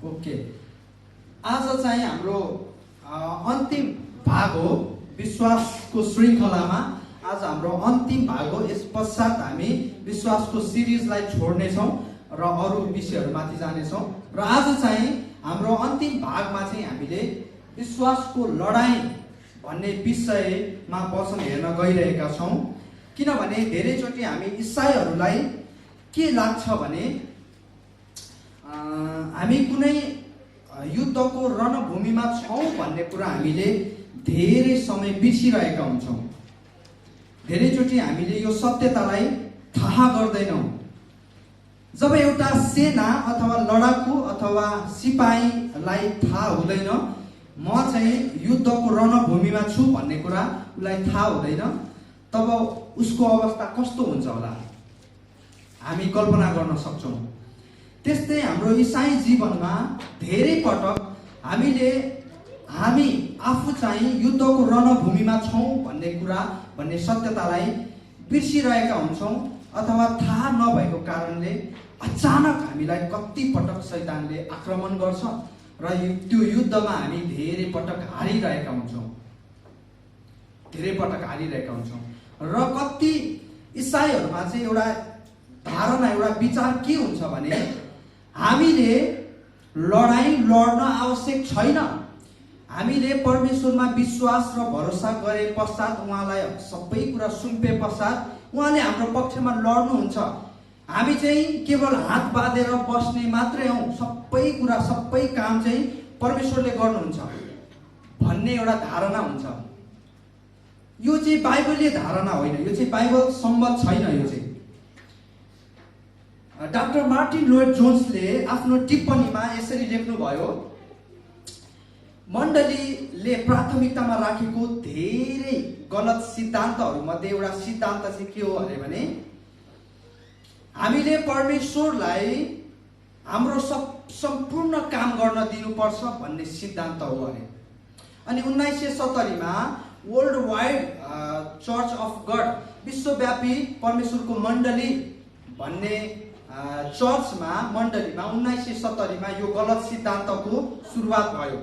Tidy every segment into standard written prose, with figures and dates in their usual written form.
Okay, आज चाहिँ हाम्रो अन्तिम भाग हो विश्वासको श्रृङ्खलामा। आज हाम्रो अन्तिम भाग हो। यस पश्चात हामी विश्वासको सिरिजलाई छोड्नेछौँ र अरू विषयहरूमाथि जानेछौँ। र आज चाहिँ हाम्रो अन्तिम भागमा चाहिँ हामीले विश्वासको लडाईँ भन्ने विषयमा वचन हेर्न गइरहेका छौँ। किनभने धेरैचोटि हामी इसाईहरूलाई के लाग्छ भने हामी कुनै युद्धको रणभूमिमा छौँ भन्ने कुरा हामीले धेरै समय बिर्सिरहेका हुन्छौँ। धेरैचोटि हामीले यो सत्यतालाई थाहा गर्दैनौँ। जब एउटा सेना अथवा लडाकु अथवा सिपाहीलाई थाहा हुँदैन म चाहिँ युद्धको रणभूमिमा छु भन्ने कुरा उसलाई थाहा हुँदैन, तब उसको अवस्था कस्तो हुन्छ होला हामी कल्पना गर्न सक्छौँ। त्यस्तै हाम्रो इसाई जीवनमा धेरै पटक हामी आफू चाहिँ युद्धको रणभूमिमा छौँ भन्ने सत्यतालाई बिर्सिरहेका हुन्छौँ अथवा थाहा नभएको कारणले अचानक हामीलाई कति पटक शैतानले आक्रमण गर्छ र त्यो युद्धमा हामी धेरै पटक हारिरहेका हुन्छौँ। र कति इसाईहरूमा चाहिँ एउटा धारणा, एउटा विचार के हुन्छ भने हामीले लडाईँ लड्न आवश्यक छैन। हामीले परमेश्वरमा विश्वास र भरोसा गरे पश्चात, उहाँलाई सबै कुरा सुम्पे पश्चात उहाँले हाम्रो पक्षमा लड्नुहुन्छ। हामी चाहिँ केवल हात बाँधेर बस्ने मात्रै हौँ, सबै कुरा सबै काम चाहिँ परमेश्वरले गर्नुहुन्छ भन्ने एउटा धारणा हुन्छ। यो चाहिँ बाइबलीय धारणा होइन, यो चाहिँ बाइबल सम्मत छैन। यो चाहिँ डाक्टर मार्टिन लोयड जोन्सले आफ्नो टिप्पणीमा यसरी लेख्नुभयो, मण्डलीले प्राथमिकतामा राखेको धेरै गलत सिद्धान्तहरूमध्ये एउटा सिद्धान्त चाहिँ के हो अरे भने हामीले परमेश्वरलाई हाम्रो सम्पूर्ण काम गर्न दिनुपर्छ भन्ने सिद्धान्त हो अरे। अनि 1970मा World Wide Church of God, विश्वव्यापी परमेश्वरको मण्डली भन्ने चर्चमा मण्डलीमा 1970मा यो गलत सिद्धान्तको सुरुवात भयो।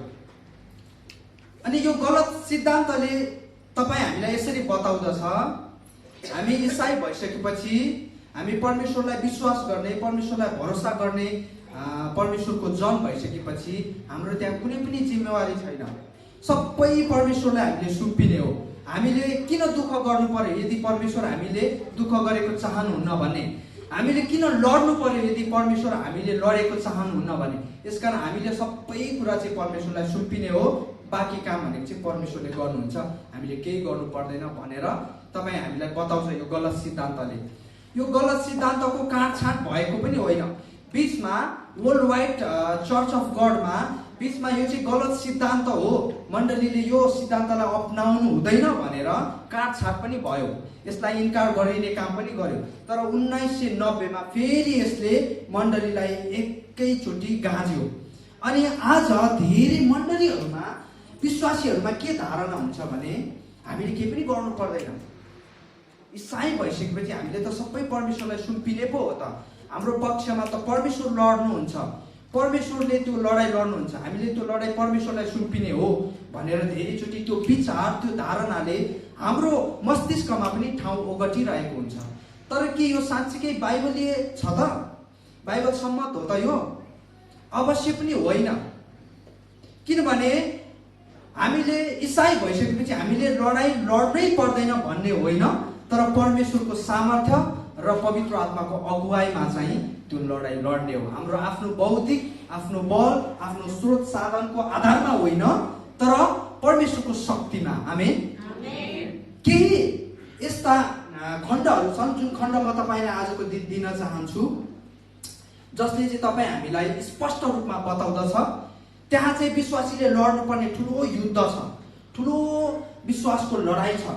अनि यो गलत सिद्धान्तले तपाईँ हामीलाई यसरी बताउँदछ, हामी इसाई भइसकेपछि, हामी परमेश्वरलाई विश्वास गर्ने, परमेश्वरलाई भरोसा गर्ने, परमेश्वरको जन भइसकेपछि हाम्रो त्यहाँ कुनै पनि जिम्मेवारी छैन। सबै परमेश्वरलाई हामीले सुम्पिने हो। हामीले किन दुःख गर्नु पर्यो यदि परमेश्वर हामीले दुःख गरेको चाहनुहुन्न भने? हामीले किन लड्नु पर्यो यदि परमेश्वर हामीले लडेको चाहनुहुन्न भने? यसकारण हामीले सबै कुरा चाहिँ परमेश्वरलाई सुम्पिने हो। बाँकी काम भनेको चाहिँ परमेश्वरले गर्नुहुन्छ, हामीले केही गर्नु पर्दैन भनेर तपाईँ हामीलाई बताउँछ यो गलत सिद्धान्तले। यो गलत सिद्धान्तको काटछाँट भएको पनि होइन। बिचमा वर्ल्ड वाइड चर्च अफ गडमा बिचमा यो चाहिँ गलत सिद्धान्त हो, मण्डलीले यो सिद्धान्तलाई अपनाउनु हुँदैन भनेर काटछाट पनि भयो, यसलाई इन्कार गरिने काम पनि गर्यो। तर 1990मा फेरि यसले मण्डलीलाई एकैचोटि गाँज्यो। अनि आज धेरै मण्डलीहरूमा, विश्वासीहरूमा के धारणा हुन्छ भने हामीले केही पनि गर्नु पर्दैन। इसाई भइसकेपछि हामीले त सबै परमेश्वरलाई सुम्पिने पो हो त, हाम्रो पक्षमा त परमेश्वर लड्नुहुन्छ, परमेश्वरले त्यो लडाईँ लड्नुहुन्छ, हामीले त्यो लडाईँ परमेश्वरलाई सुम्पिने हो भनेर धेरैचोटि त्यो विचार, त्यो धारणाले हाम्रो मस्तिष्कमा पनि ठाउँ ओगटिरहेको हुन्छ। तर के यो साँच्चीकै बाइबलीय छ त? बाइबल सम्मत हो त यो? अवश्य पनि होइन। किनभने हामीले इसाई भइसकेपछि हामीले लडाईँ लड्नै पर्दैन भन्ने होइन, तर परमेश्वरको सामर्थ्य र पवित्र आत्माको अगुवाईमा चाहिँ त्यो लडाईँ लड्ने हो। हाम्रो आफ्नो बौद्धिक, आफ्नो बल, आफ्नो स्रोत साधनको आधारमा होइन, तर परमेश्वरको शक्तिमा। आमेन। केही यस्ता खण्डहरू छन् जुन खण्ड म तपाईँलाई आजको दिन चाहन्छु, जसले चाहिँ तपाईँ हामीलाई स्पष्ट रूपमा बताउँदछ त्यहाँ चाहिँ विश्वासीले लड्नुपर्ने ठुलो युद्ध छ, ठुलो विश्वासको लडाईँ छ।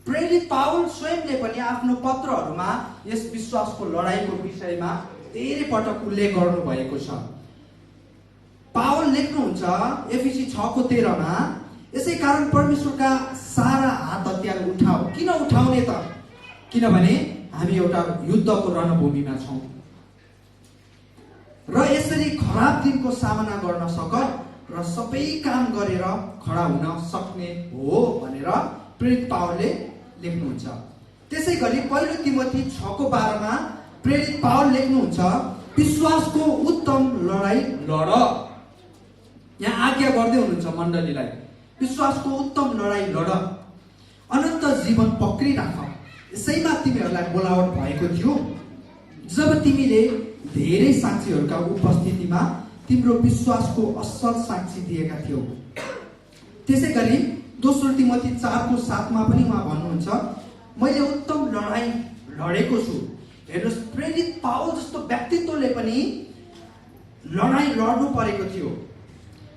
प्रेरित पाउल स्वयंले पनि आफ्नो पत्रहरूमा यस विश्वासको लडाईँको विषयमा धेरै पटक उल्लेख गर्नुभएको छ। पाउल लेख्नुहुन्छ एफिसी 6:13मा, यसै कारण परमेश्वरका सारा हात हतियार उठाऊ। किन उठाउने त? किनभने हामी एउटा युद्धको रणभूमिमा छौँ। र यसरी त्यसरी खराब दिनको सामना गर्न सकल र सबै काम गरेर खडा हुन सक्ने हो भनेर प्रेरित पावलले लेख्नुहुन्छ। त्यसै गरी पहिलो तिमोथी 6:12 प्रेरित पावल लेख्नुहुन्छ, विश्वासको उत्तम लडाई लड। यहाँ आज्ञा गर्दै हुनुहुन्छ मण्डलीलाई, विश्वासको उत्तम लडाई लड, अनन्त जीवन पक्रिराख। यसैमा तिमीहरूलाई बोलावट भएको थियो जब तिमीले धेरै साक्षीहरूका उपस्थितिमा तिम्रो विश्वासको असल साक्षी दिएका थियौ। त्यसै गरी दोस्रो तिमोथी 4:7 पनि उहाँ भन्नुहुन्छ, मैले उत्तम लडाई लडेको छु। हेर्नुहोस्, प्रेरित पावल जस्तो व्यक्तित्वले पनि लडाई लड्नु परेको थियो।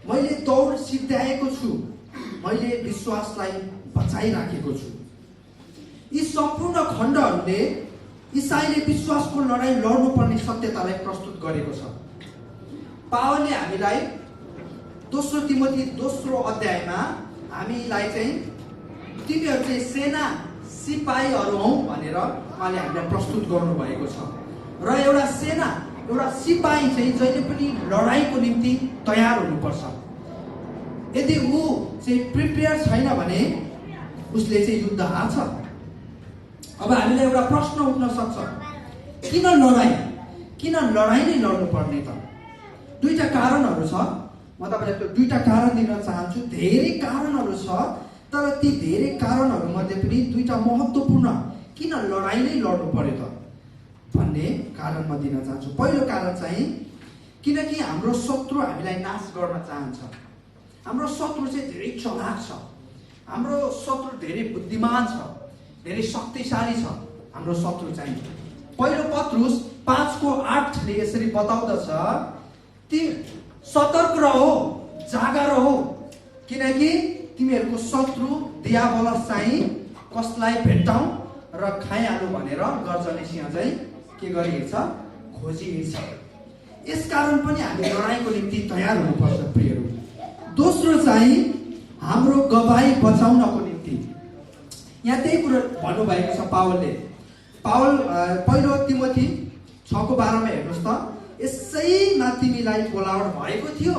मैले दौड सिद्ध्याएको छु, मैले विश्वासलाई बचाइराखेको छु। यी सम्पूर्ण खण्डहरूले ईसाईले विश्वासको लडाई लड्नुपर्ने सत्यतालाई प्रस्तुत गरेको छ। पावलले हामीलाई दोस्रो तिमोथी 2:2 हामीलाई चाहिँ तिमीहरू चाहिँ सेना सिपाहीहरू हौ भनेर उहाँले हामीलाई प्रस्तुत गर्नुभएको छ। र एउटा सेना, एउटा सिपाही चाहिँ जहिले पनि लडाईको निम्ति तयार हुनुपर्छ। यदि ऊ चाहिँ प्रिपेयर छैन भने उसले चाहिँ युद्ध हार्छ। अब हामीलाई एउटा प्रश्न उठ्न सक्छ, किन लडाई? किन लडाई नै लड्नु पर्ने त? दुईटा कारणहरू छ। म तपाईँलाई त्यो दुईटा कारण दिन चाहन्छु। धेरै कारणहरू छ, तर ती धेरै कारणहरू मध्ये पनि दुईटा महत्त्वपूर्ण, किन लडाई नै लड्नु पर्यो त भन्ने कारण म दिन चाहन्छु। पहिलो कारण चाहिँ किनकि हाम्रो शत्रु हामीलाई नाश गर्न चाहन्छ। हाम्रो शत्रु चाहिँ धेरै चलाक छ, हाम्रो शत्रु धेरै बुद्धिमान छ, धेरै शक्तिशाली छ हाम्रो शत्रु चाहिँ। पहिलो पत्रुस 5:8 यसरी बताउँदछ, ती सतर्क रहो, जागा रहो, किनकि तिमीहरूको शत्रु दियाबलस चाहिँ कसलाई भेट्टाउँ र खाइहालु भनेर गर्जने सिंह चाहिँ के गरी हिँड्छ? खोजी हिँड्छ। यसकारण पनि हामी लडाईँको निम्ति तयार हुनुपर्छ प्रियहरू। दोस्रो चाहिँ हाम्रो गवाही बचाउनको निम्ति। यहाँ त्यही कुरो भन्नुभएको छ पावलले। पावल पहिलो तिमोथी 6:12 हेर्नुहोस् त, यसैमा तिमीलाई बोलावट भएको थियो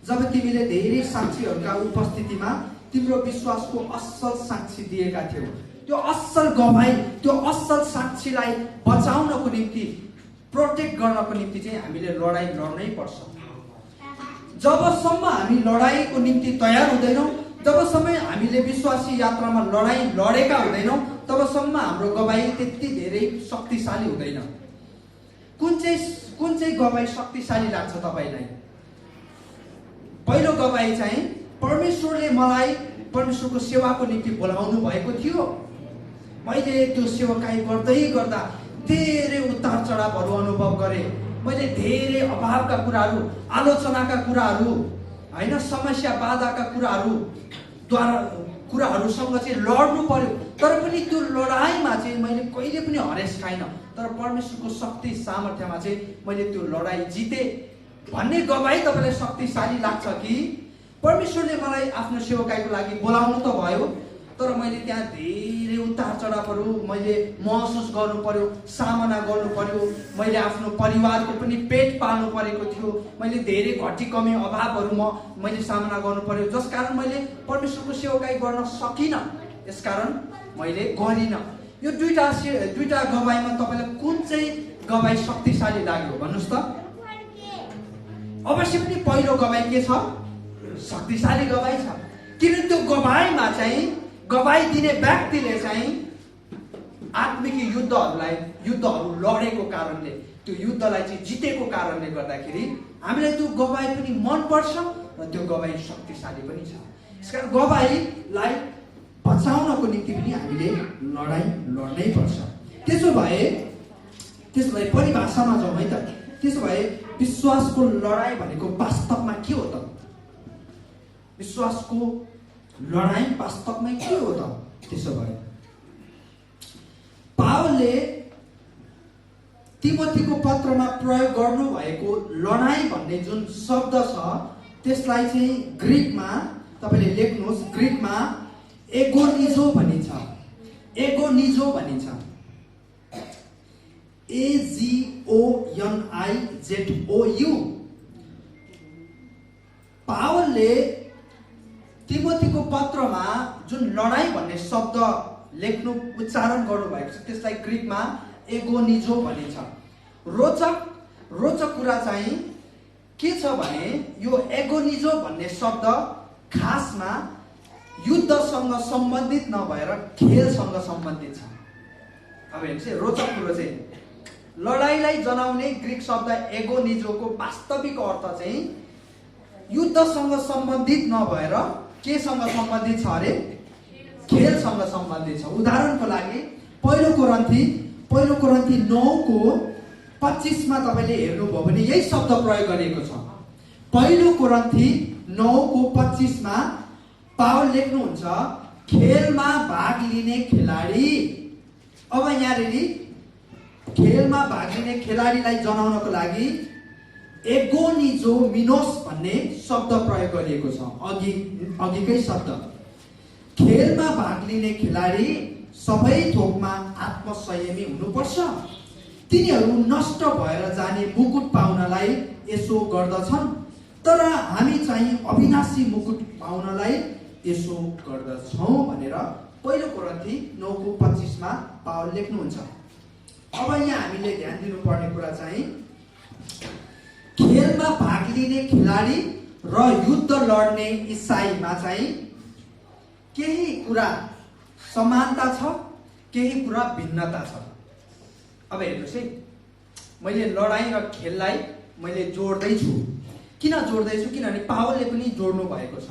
जब तिमीले धेरै साक्षीहरूका उपस्थितिमा तिम्रो विश्वासको असल साक्षी दिएका थियौ। त्यो असल गवाही, त्यो असल साक्षीलाई बचाउनको निम्ति, प्रोटेक्ट गर्नको निम्ति चाहिँ हामीले लडाई लड्नै पर्छ। जबसम्म हामी लडाईको निम्ति तयार हुँदैनौँ, जबसम्म हामीले विश्वासी यात्रामा लडाई लडेका हुँदैनौँ, तबसम्म हाम्रो गवाही त्यति धेरै शक्तिशाली हुँदैन। कुन चाहिँ गवाही शक्तिशाली लाग्छ तपाईँलाई? पहिलो गवाही चाहिँ परमेश्वरले मलाई परमेश्वरको सेवाको निम्ति बोलाउनु भएको थियो। मैले त्यो सेवाकाई गर्दै गर्दा धेरै उतार चढावहरू अनुभव गरेँ। मैले धेरै अभावका कुराहरू, आलोचनाका कुराहरू, होइन, समस्या बाधाका कुराहरूसँग चाहिँ लड्नु पर्यो। तर पनि त्यो लडाईँमा चाहिँ मैले कहिले पनि हरेस खाइनँ। तर परमेश्वरको शक्ति सामर्थ्यमा चाहिँ मैले त्यो लडाई जितेँ भन्ने गवाही तपाईँलाई शक्तिशाली लाग्छ कि परमेश्वरले मलाई आफ्नो सेवाकाईको लागि बोलाउनु त भयो, तर मैले त्यहाँ धेरै उतार चढावहरू मैले महसुस गर्नु पर्यो, सामना गर्नु पर्यो। मैले आफ्नो परिवारको पनि पेट पाल्नु परेको थियो। मैले धेरै घटी कमी अभावहरू मैले सामना गर्नु पर्यो, जसकारण मैले परमेश्वरको सेवाकाई गर्न सकिनँ। यसकारण मैले गरिनँ। यो दुईटा गवाईमा तपाईँलाई कुन चाहिँ गवाई शक्तिशाली लाग्यो भन्नुहोस् त? अवश्य पनि पहिलो गवाई के छ? शक्तिशाली गवाई छ। किन त्यो गवाईमा चाहिँ गवाई दिने व्यक्तिले चाहिँ आत्मिक युद्धहरू लडेको कारणले, त्यो युद्धलाई चाहिँ जितेको कारणले गर्दाखेरि हामीलाई त्यो गवाई पनि मनपर्छ र त्यो गवाई शक्तिशाली पनि छ। यसकारण गवाईलाई बचाउनको निम्ति पनि हामीले लडाई लड्नै पर्छ। त्यसलाई परिभाषामा जाउँ है त। त्यसो भए विश्वासको लडाई भनेको वास्तवमा के हो त? विश्वासको लडाई वास्तवमा के हो त? त्यसो भए पावलले तिमोथीको पत्रमा प्रयोग गर्नु भएको लडाई भन्ने जुन शब्द छ, त्यसलाई चाहिँ ग्रीकमा तपाईँले लेख्नुहोस्, ग्रीकमा एगोनिजो भनिन्छ। एगोनिजो भनिन्छ। AGONIZOU पावलले तिमोथीको पत्रमा जुन लडाई भन्ने शब्द लेख्नु उच्चारण गर्नुभएको छ त्यसलाई ग्रीकमा एगोनिजो भनिन्छ। रोचक कुरा चाहिँ के छ भने यो एगोनिजो भन्ने शब्द खासमा युद्धसँग सम्बन्धित नभएर खेलसँग सम्बन्धित छ। अब हेर्नुहोस् है, रोचक कुरो चाहिँ लडाईलाई जनाउने ग्रीक शब्द एगोनिजोको वास्तविक अर्थ चाहिँ युद्धसँग सम्बन्धित नभएर केसँग सम्बन्धित छ अरे? खेलसँग सम्बन्धित छ। उदाहरणको लागि पहिलो कोरिन्थी 9:25 मा तपाईले हेर्नुभयो भने यही शब्द प्रयोग गरिएको छ। पहिलो कोरिन्थी 9:25 मा पावल लेख्नुहुन्छ खेलमा भाग लिने खेलाडी। अब यहाँनिर खेलमा भाग लिने खेलाडीलाई जनाउनको लागि एगोनिजो मिनोस भन्ने शब्द प्रयोग गरिएको छ। अघिकै शब्द खेलमा भाग लिने खेलाडी सबै थोकमा आत्मसंयमी हुनुपर्छ। तिनीहरू नष्ट भएर जाने मुकुट पाउनलाई यसो गर्दछन्, तर हामी चाहिँ अविनाशी मुकुट पाउनलाई यसो गर्दछौँ भनेर पहिलो कोरिन्थी 9:25 मा पावल लेख्नुहुन्छ। अब यहाँ हामीले ध्यान दिनुपर्ने कुरा चाहिँ खेलमा भाग लिने खेलाडी र युद्ध लड्ने इसाईमा चाहिँ केही कुरा समानता छ, केही कुरा भिन्नता छ। अब हेर्नुहोस् है, मैले लडाई र खेललाई मैले जोड्दैछु। किन जोड्दैछु? किनभने पावलले पनि जोड्नु भएको छ।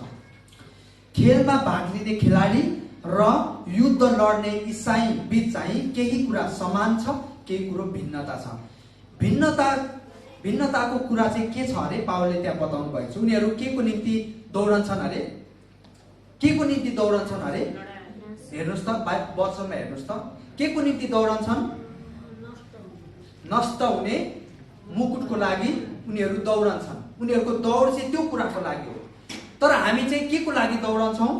खेलमा भाग लिने खेलाडी र युद्ध लड्ने इसाई बीच चाहिँ केही कुरा समान छ, केही कुरो भिन्नता छ। भिन्नताको कुरा चाहिँ के छ अरे? पावलले त्यहाँ बताउनु भएको छ। उनीहरू के को निम्ति दौडन्छन् अरे? के को निम्ति दौडन्छन् अरे? हेर्नुहोस् त, वचनमा हेर्नुहोस् त, के को निम्ति दौडन्छन्? नष्ट हुने मुकुटको लागि उनीहरू दौडन्छन्। उनीहरूको दौड चाहिँ त्यो कुराको लागि हो। तर हामी चाहिँ के को लागि दौडन्छौँ?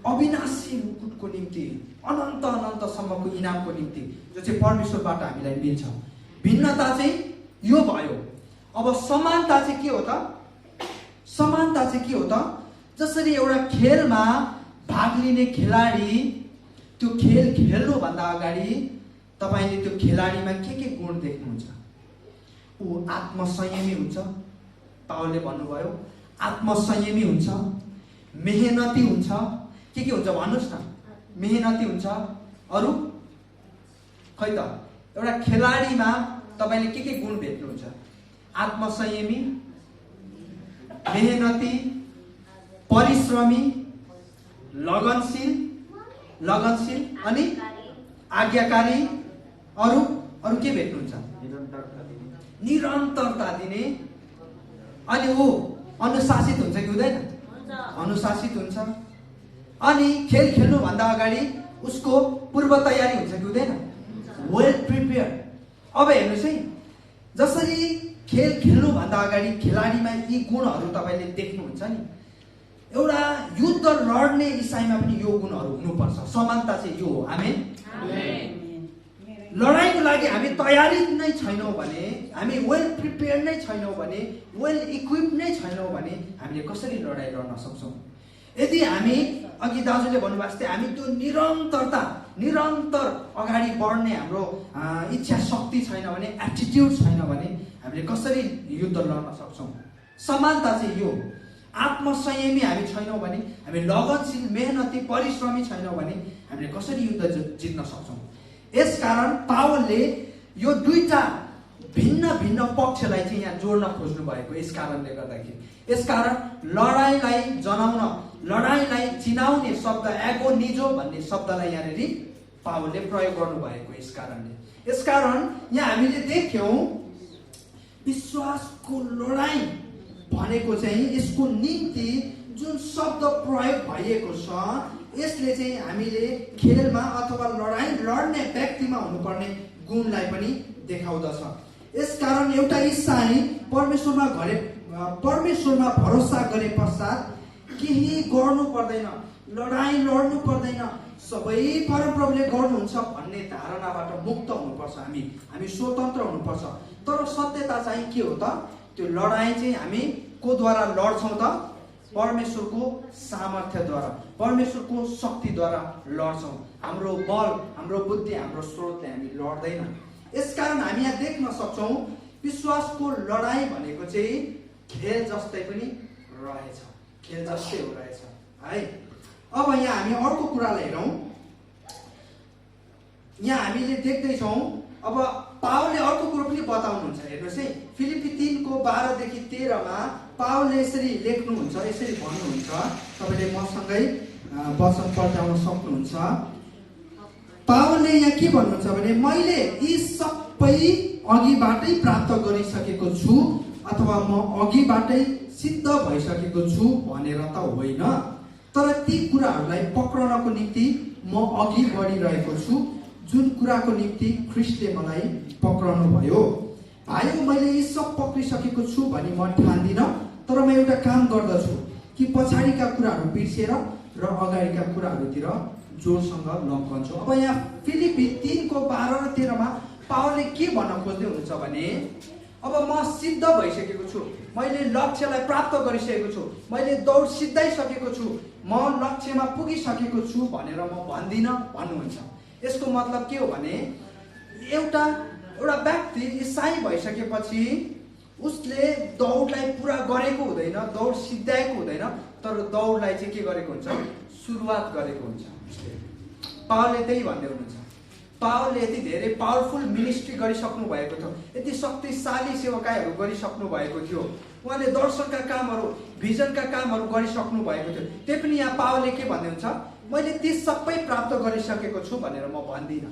अविनाशी मुकुटको निम्ति, अनन्तसम्मको इनामको निम्ति, जो चाहिँ परमेश्वरबाट हामीलाई मिल्छ। भिन्नता चाहिँ यो भयो। अब समानता चाहिँ के हो त? समानता चाहिँ के हो त? जसरी एउटा खेलमा भाग लिने खेलाडी त्यो खेल खेल्नुभन्दा अगाडि तपाईले त्यो खेलाडीमा के गुण देख्नुहुन्छ? ऊ आत्मसंयमी हुन्छ। पावलले भन्नुभयो आत्मसंयमी हुन्छ, मेहनती हुन्छ। के हुन्छ भन्नुहोस् न? मेहनती हुन्छ। अरू खै त? एउटा खेलाडीमा तपाईले के गुण भेट्नुहुन्छ? आत्मसंयमी, मेहनती, परिश्रमी, लगनशील अनि आज्ञाकारी। अरू के भेट्नुहुन्छ? निरन्तरता दिने। अनि ऊ अनुशासित हुन्छ कि हुँदैन? अनुशासित हुन्छ। अनि खेल खेल्नुभन्दा अगाडि उसको पूर्व तयारी हुन्छ कि हुँदैन? Well prepared. अब हेर्नुहोस् है, जसरी खेल खेल्नुभन्दा अगाडि खेलाडीमा यी गुणहरू तपाईले देख्नुहुन्छ नि, एउटा युद्ध लड्ने इसाईमा पनि यो गुणहरू हुनुपर्छ। समानता चाहिँ यो हो। आमेन। लडाईको लागि हामी तयारी नै छैनौँ भने, हामी वेल प्रिपेयर्ड नै छैनौँ भने, वेल इक्विप नै छैनौँ भने हामीले कसरी लडाई लड्न सक्छौँ? यदि हामी अघि दाजुले भन्नुभएको जस्तै हामी त्यो निरन्तर अगाडि बढ्ने हाम्रो इच्छा शक्ति छैन भने, एटिट्युड छैन भने हामीले कसरी युद्ध लड्न सक्छौँ? समानता चाहिँ यो। आत्मसंयमी हामी छैनौँ भने, हामी लगनशील, मेहनती, परिश्रमी छैनौँ भने हामीले कसरी युद्ध जित्न सक्छौँ? यसकारण पावलले यो दुईटा भिन्न पक्षलाई चाहिँ यहाँ जोड्न खोज्नु भएको। यस कारणले गर्दाखेरि, यसकारण लडाईलाई जनाउन, लडाईलाई चिनाउने शब्द एगोनिजो भन्ने शब्दलाई यहाँनिर पावलले प्रयोग गर्नु भएको। यसकारण यहाँ हामीले देख्यौँ विश्वासको लडाई भनेको चाहिँ यसको निम्ति जुन शब्द प्रयोग भएको छ, यसले चाहिँ हामीले खेलमा अथवा लडाई लड्ने व्यक्तिमा हुनुपर्ने गुणलाई पनि देखाउँदछ। यसकारण एउटा इसाई परमेश्वरमा भरोसा गरे पश्चात केही गर्नु पर्दैन, लडाई लड्नु पर्दैन, सबै परमप्रभुले गर्नुहुन्छ भन्ने धारणाबाट मुक्त हुनुपर्छ। हामी स्वतन्त्र हुनुपर्छ। तर सत्यता चाहिँ के हो त? त्यो लडाईँ चाहिँ हामी कोद्वारा लड्छौँ त? परमेश्वरको सामर्थ्यद्वारा, परमेश्वरको शक्तिद्वारा लड्छौँ। हाम्रो बल, हाम्रो बुद्धि, हाम्रो स्रोतले हामी लड्दैन। यसकारण हामी यहाँ देख्न सक्छौँ विश्वासको लडाईँ भनेको चाहिँ खेल जस्तै पनि रहेछ, खेल जस्तै हो रहेछ है। अब यहाँ हामी अर्को कुरालाई हेरौँ। यहाँ हामीले देख्दैछौँ अब पावलले अर्को कुरो पनि बताउनुहुन्छ। हेर्नुहोस् है, फिलिपी 3:12-13 पावलले यसरी लेख्नुहुन्छ, यसरी भन्नुहुन्छ। तपाईँले मसँगै वचन पल्टाउन सक्नुहुन्छ। पावलले यहाँ के भन्नुहुन्छ भने, मैले यी सबै अघिबाटै प्राप्त गरिसकेको छु अथवा म अघिबाटै सिद्ध भइसकेको छु भनेर त होइन, तर ती कुराहरूलाई पक्रनको निम्ति म अघि बढिरहेको छु, जुन कुराको निम्ति ख्रीष्टले मलाई पक्राउनु भयो। भाइयो, मैले यी सब पक्रिसकेको छु भनी म ठान्दिनँ, तर म एउटा काम गर्दछु कि पछाडिका कुराहरू बिर्सेर र अगाडिका कुराहरूतिर जोडसँग लम्कन्छु। अब यहाँ फिलिपी 3:12-13 पावलले के भन्न खोज्दै हुनुहुन्छ भने, अब म सिद्ध भइसकेको छु, मैले लक्ष्यलाई प्राप्त गरिसकेको छु, मैले दौड सिद्धाइसकेको छु, म लक्ष्यमा पुगिसकेको छु भनेर म भन्दिनँ भन्नुहुन्छ। यसको मतलब के हो भने, एउटा व्यक्ति इसाई भइसकेपछि उसले दौडलाई पुरा गरेको हुँदैन, दौड सिद्ध्याएको हुँदैन, तर दौडलाई चाहिँ के गरेको हुन्छ, सुरुवात गरेको हुन्छ। पावलले त्यही भन्दै हुनुहुन्छ। पावलले यति धेरै पावरफुल मिनिस्ट्री गरिसक्नु भएको थियो, यति शक्तिशाली सेवकाईहरू गरिसक्नु भएको थियो, उहाँले दर्शनका कामहरू, भिजनका कामहरू गरिसक्नु भएको थियो। त्यही पनि यहाँ पावलले के भन्दै हुन्छ, मैले ती सबै प्राप्त गरिसकेको छु भनेर म भन्दिनँ।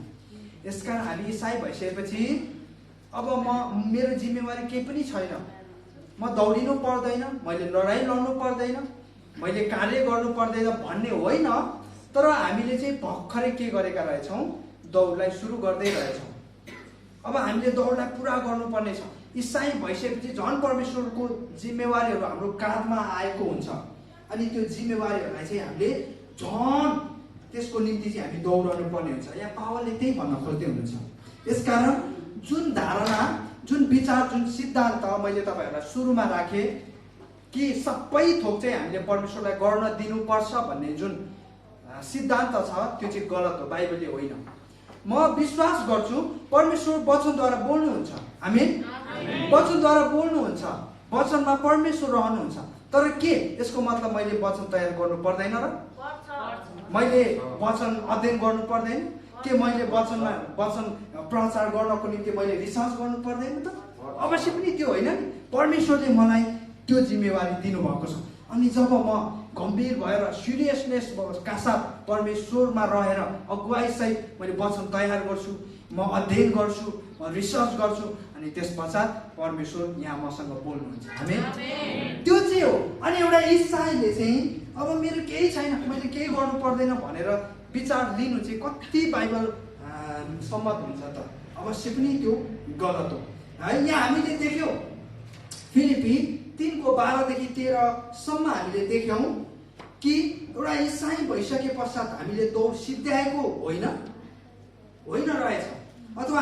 यसकारण हामी इसाई भइसकेपछि अब मेरो जिम्मेवारी केही पनि छैन, म दौडिनु पर्दैन, मैले लडाइँ लड्नु पर्दैन, मैले कार्य गर्नु पर्दैन भन्ने होइन, तर हामीले चाहिँ भर्खरै के गरेका रहेछौँ, दौडलाई सुरु गर्दै रहेछौँ। अब हामीले दौडलाई पुरा गर्नुपर्ने छ। इसाई भइसकेपछि झन् परमेश्वरको जिम्मेवारीहरू हाम्रो काँधमा आएको हुन्छ, अनि त्यो जिम्मेवारीहरूलाई चाहिँ हामीले झन् त्यसको निम्ति चाहिँ हामी दौडनु पर्ने हुन्छ। यहाँ पावलले त्यही भन्न खोज्दै हुनुहुन्छ। यसकारण जुन धारणा, जुन विचार, जुन सिद्धान्त मैले तपाईँहरूलाई सुरुमा राखेँ कि सबै थोक चाहिँ हामीले परमेश्वरलाई गर्न दिनुपर्छ भन्ने जुन सिद्धान्त छ, त्यो चाहिँ गलत हो, बाइबलले होइन। म विश्वास गर्छु परमेश्वर वचनद्वारा बोल्नुहुन्छ, आमेन। वचनद्वारा बोल्नुहुन्छ, वचनमा परमेश्वर रहनुहुन्छ, तर के यसको मतलब मैले वचन तयार गर्नु पर्दैन र? मैले वचन अध्ययन गर्नु पर्दैन के? मैले वचन प्रचार गर्नको निम्ति मैले रिसर्च गर्नु पर्दैन त? अवश्य पनि त्यो होइन नि। परमेश्वरले मलाई त्यो जिम्मेवारी दिनुभएको छ। अनि जब म गम्भीर भएर सिरियसनेस का साथ परमेश्वरमा रहेर अगुवाईसहित मैले वचन तयार गर्छु, म अध्ययन गर्छु, म रिसर्च गर्छु, अनि त्यस पश्चात परमेश्वर यहाँ मसँग बोल्नुहुन्छ, आमेन। त्यो चाहिँ हो। अनि एउटा इसाईले चाहिँ अब मेरो केही छैन, मैले केही गर्नु पर्दैन भनेर विचार लिनु चाहिँ कति बाइबल सम्मत हुन्छ त? अवश्य पनि त्यो गलत हो है। यहाँ हामीले देख्यौँ फिलिपी 3:12-13 हामीले देख्यौँ कि एउटा इसाई भइसके पश्चात हामीले दौड सिद्ध्याएको होइन रहेछ, अथवा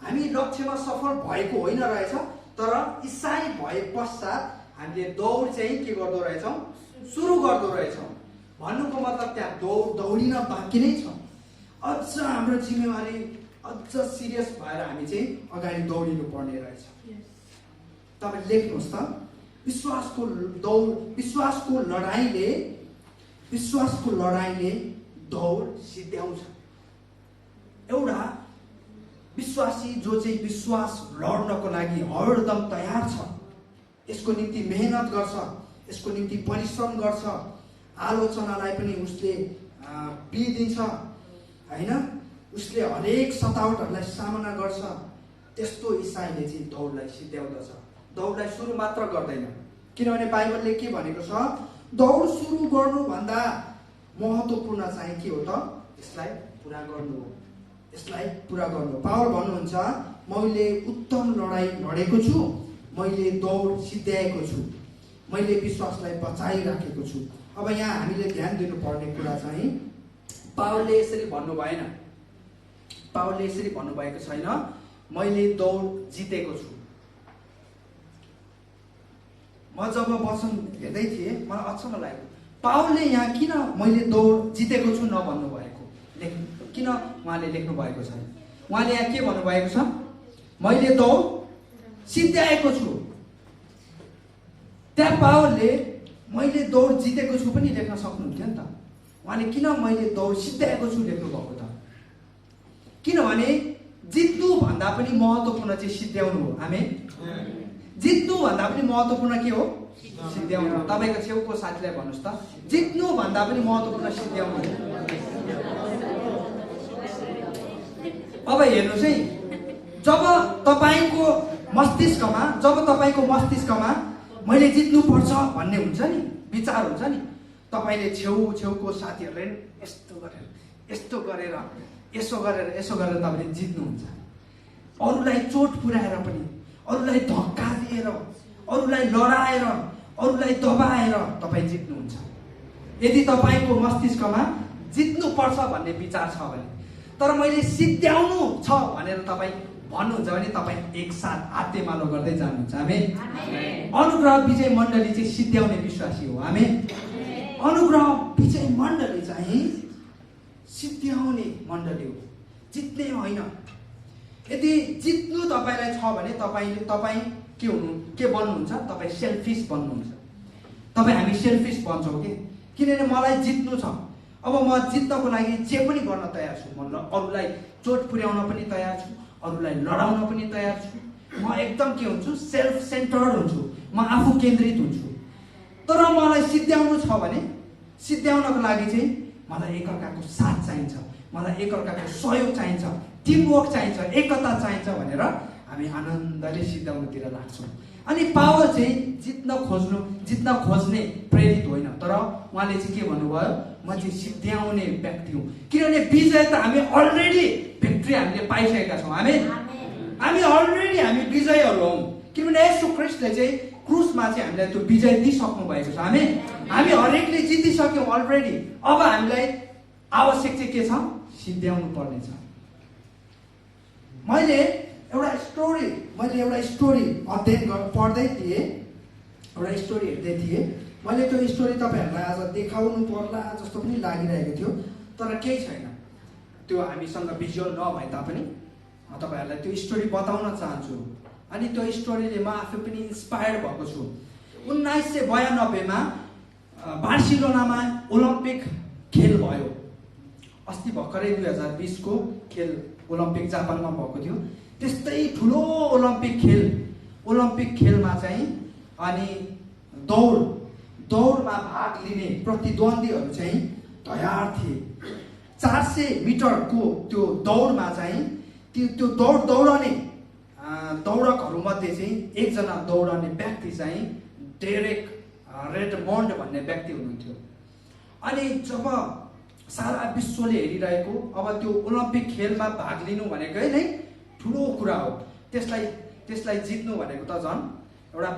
हामी लक्ष्यमा सफल भएको होइन रहेछ, तर इसाई भए पश्चात हामीले दौड चाहिँ के गर्दो रहेछौँ, सुरु गर्दो रहेछौँ। भन्नुको मतलब त्यहाँ दौडिन बाँकी नै छ। अझ हाम्रो जिम्मेवारी अझ सिरियस भएर हामी चाहिँ अगाडि दौडिनु पर्ने रहेछ। तपाईँ लेख्नुहोस् त, विश्वासको लडाइँले दौड सिद्ध्याउँछ। एउटा विश्वासी जो चाहिँ विश्वास लड्नको लागि हरदम तयार छ, यसको निम्ति मेहनत गर्छ, यसको निम्ति परिश्रम गर्छ, आलोचनालाई पनि उसले पिदिन्छ होइन, उसले हरेक सतावटहरूलाई सामना गर्छ, त्यस्तो इसाईले चाहिँ दौडलाई सिद्ध्याउँदछ। दौडलाई सुरु मात्र गर्दैन, किनभने बाइबलले के भनेको छ, दौड सुरु गर्नुभन्दा महत्त्वपूर्ण चाहिँ के हो त? यसलाई पुरा गर्नु हो, यसलाई पुरा गर्नु। पावल भन्नुहुन्छ, मैले उत्तम लडाई लडेको छु, मैले दौड सिद्ध्याएको छु, मैले विश्वासलाई बचाइराखेको छु। अब यहाँ हामीले ध्यान दिनुपर्ने कुरा चाहिँ पावलले यसरी भन्नु भएन, पावलले यसरी भन्नुभएको छैन मैले दौड जितेको छु, म जब वचन हेर्दै थिएँ मलाई अचम्म लाग्यो पावलले यहाँ किन मैले दौड जितेको छु नभन्नु भएको किन उहाँले लेख्नु भएको छ उहाँले यहाँ के भन्नुभएको छ मैले दौड सिद्ध्याएको छु त्यहाँ पावलले मैले दौड जितेको छु पनि लेख्न सक्नुहुन्थ्यो नि त उहाँले किन मैले दौड सिद्ध्याएको छु लेख्नु भएको त किनभने जित्नु भन्दा पनि महत्त्वपूर्ण चाहिँ सिद्ध्याउनु हो आमेन जित्नु भन्दा पनि महत्त्वपूर्ण के हो सिद्ध्याउनु तपाईको छेउको साथीलाई भन्नुस् त जित्नु भन्दा पनि महत्त्वपूर्ण सिद्ध्याउनु अब हेर्नुस् है जब तपाईको मस्तिष्कमा मैले जित्नु पर्छ भन्ने हुन्छ नि विचार हुन्छ नि तपाईले छेउको साथीहरुले यस्तो गरेर यसो गरेर तपाईले जित्नुहुन्छ अरूलाई चोट पुर्याएर पनि अरूलाई धक्का दिएर अरूलाई लडाएर अरूलाई दबाएर तपाई जित्नुहुन्छ यदि तपाईको मस्तिष्कमा जित्नु पर्छ भन्ने विचार छ भने तर मैले सिद्ध्याउनु छ भनेर तपाई भन्नुहुन्छ भने तपाई एकसाथ आत्मालो गर्दै जानुहुन्छ आमेन अनुग्रह विजय मण्डली चाहिँ सिद्ध्याउने विश्वासी हो आमेन अनुग्रह विजय मण्डली चाहिँ सिद्ध्याउने मण्डली हो जित्ने होइन यदि जित्नु तपाईलाई छ भने तपाई के बन्नुहुन्छ तपाई सेल्फिस बन्नुहुन्छ तपाई हामी सेल्फिस बन्छौँ किनभने मलाई जित्नु छ अब म जित्नको लागि जे पनि गर्न तयार छु म अरूलाई चोट पुर्याउन पनि तयार छु अरूलाई लडाउन पनि तयार छु म एकदम के हुन्छु सेल्फ सेन्टर्ड हुन्छु म आफू केन्द्रित हुन्छु तर मलाई सिद्ध्याउनु छ भने सिद्ध्याउनको लागि चाहिँ मलाई एकअर्काको साथ चाहिन्छ मलाई एकअर्काको सहयोग चाहिन्छ टिमवर्क चाहिन्छ एकता चाहिन्छ भनेर हामी आनन्दले सिद्ध्याउनुतिर लाग्छौँ अनि पावर चाहिँ जित्न खोज्ने प्रेरित होइन तर उहाँले चाहिँ के भन्नुभयो म चाहिँ सिद्ध्याउने व्यक्ति हुँ किनभने विजय त हामी अलरेडी भिक्ट्री हामीले पाइसकेका छौँ हामी अलरेडी हामी विजयहरू हौँ किनभने येशू ख्रीष्टले चाहिँ क्रुसमा चाहिँ हामीलाई त्यो विजय दिइसक्नु भएको छ हामी हरेकले जितिसक्यौँ अलरेडी अब हामीलाई आवश्यक चाहिँ के छ सिद्ध्याउनु पर्ने छ मैले एउटा स्टोरी अध्ययन पढ्दै थिएँ एउटा स्टोरी हेर्दै थिएँ मैले त्यो स्टोरी तपाईहरुलाई आज देखाउनु पर्ला जस्तो पनि लागिरहेको थियो तर केही छैन त्यो हामीसँग भिजुअल नभए तापनि म तपाईहरुलाई त्यो स्टोरी बताउन चाहन्छु अनि त्यो स्टोरीले म आफै पनि इन्स्पायर भएको छु 1992 मा बार्सिलोनामा ओलम्पिक खेल भयो अस्ति भर्खरै 2020 को खेल ओलम्पिक जापानमा भएको थियो त्यस्तै ठुलो ओलम्पिक खेलमा चाहिँ अनि दौडमा भाग लिने प्रतिद्वन्दीहरू चाहिँ तयार थिए 400 मिटरको त्यो दौडमा चाहिँ त्यो दौडने दौडकहरूमध्ये चाहिँ एकजना दौडने व्यक्ति चाहिँ डेरेक रेडमन्ड भन्ने व्यक्ति हुनुहुन्थ्यो अनि जब सारा विश्वले हेरिरहेको अब त्यो ओलम्पिक खेलमा भाग लिनु भनेको नै ठुलो कुरा हो त्यसलाई जित्नु भनेको त झन् एउटा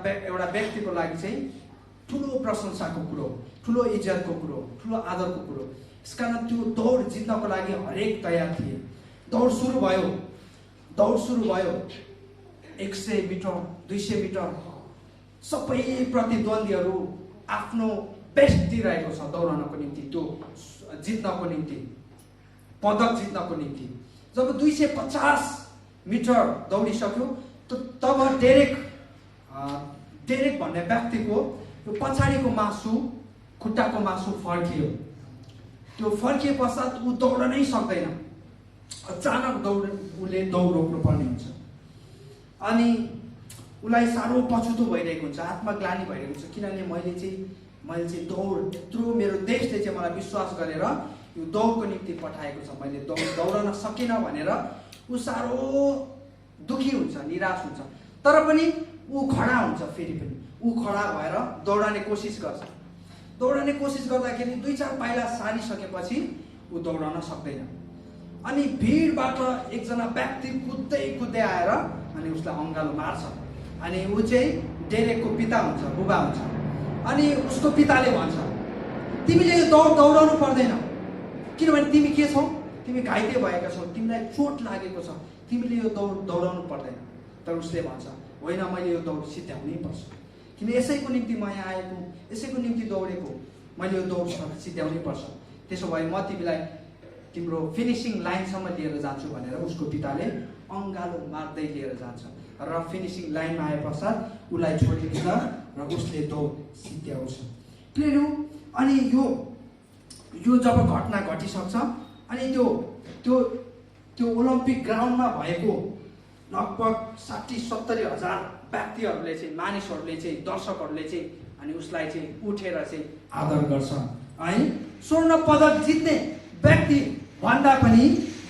व्यक्तिको लागि चाहिँ ठुलो प्रशंसाको कुरो ठुलो इज्जतको कुरो ठुलो आदरको कुरो यसकारण त्यो दौड जित्नको लागि हरेक तयार थिए दौड सुरु भयो 100 मिटर 200 मिटर सबै प्रतिद्वन्दीहरू आफ्नो बेस्ट दिइरहेको छ दौडनको निम्ति त्यो जित्नको निम्ति पदक जित्नको निम्ति जब 250 मिटर दौडिसक्यो तब डेरेक भन्ने व्यक्तिको त्यो पछाडिको खुट्टाको मासु फर्कियो त्यो फर्किए पश्चात ऊ दौड नै सक्दैन अचानक उसले दौड रोक्नु पर्ने हुन्छ अनि उसलाई साह्रो पछुतो भइरहेको हुन्छ आत्मग्लानी भइरहेको हुन्छ किनभने मैले चाहिँ दौड यत्रो मेरो देशले चाहिँ मलाई विश्वास गरेर यो दौडको निम्ति पठाएको छ मैले दौडन सकिनँ भनेर ऊ साह्रो दुखी हुन्छ निराश हुन्छ तर पनि ऊ खडा हुन्छ फेरि पनि ऊ खडा भएर दौडने कोसिस गर्दाखेरि 2-4 पाइला सारिसकेपछि ऊ दौडन सक्दैन अनि भिडबाट एकजना व्यक्ति कुद्दै आएर अनि उसलाई अङ्गालो मार्छ अनि ऊ चाहिँ डेरेकको पिता हुन्छ बुबा हुन्छ अनि उसको पिताले भन्छ तिमीले यो दौडाउनु पर्दैन किनभने तिमी के छौ तिमी घाइते भएका छौ तिमीलाई चोट लागेको छ तिमीले यो दौडाउनु पर्दैन तर उसले भन्छ होइन मैले यो दौड सिद्ध्याउनै पर्छ किन यसैको निम्ति म यहाँ आएको, यसैको निम्ति दौडेको, मैले यो दौड सिद्ध्याउनै पर्छ। त्यसो भए म तिमीलाई तिम्रो फिनिसिङ लाइनसम्म लिएर जान्छु भनेर उसको पिताले अँगालो मार्दै लिएर जान्छ र फिनिसिङ लाइनमा आए पश्चात उसलाई छोडिदिन्छ र उसले दौड सिद्ध्याउँछ। प्रियहरू, अनि यो जब घटना घटिसक्छ अनि त्यो ओलम्पिक ग्राउन्डमा भएको लगभग 60-70 हजार व्यक्तिहरूले चाहिँ, मानिसहरूले चाहिँ, दर्शकहरूले चाहिँ अनि उसलाई चाहिँ उठेर चाहिँ आदर गर्छ है। स्वर्ण पदक जित्ने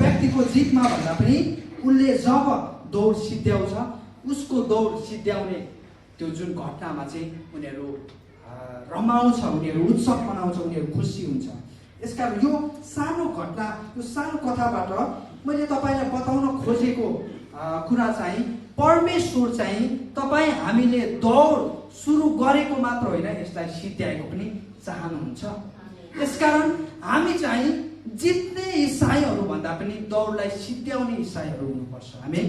व्यक्तिको जितमा भन्दा पनि उसले जब दौड सिद्ध्याउँछ, उसको दौड सिद्ध्याउने त्यो जुन घटनामा चाहिँ उनीहरू रमाउँछ, उनीहरू उत्सव मनाउँछ, उनीहरू खुसी हुन्छ। यसकारण यो सानो घटना, यो सानो कथाबाट मैले तपाईँलाई बताउन खोजेको कुरा चाहिँ परमेश्वर चाहिँ तपाईँ हामीले दौड सुरु गरेको मात्र होइन, यसलाई सिद्ध्याएको पनि चाहनुहुन्छ। यसकारण हामी चाहिँ जित्ने इसाईहरू भन्दा पनि दौडलाई सिद्ध्याउने इसाईहरू हुनुपर्छ। आमेन।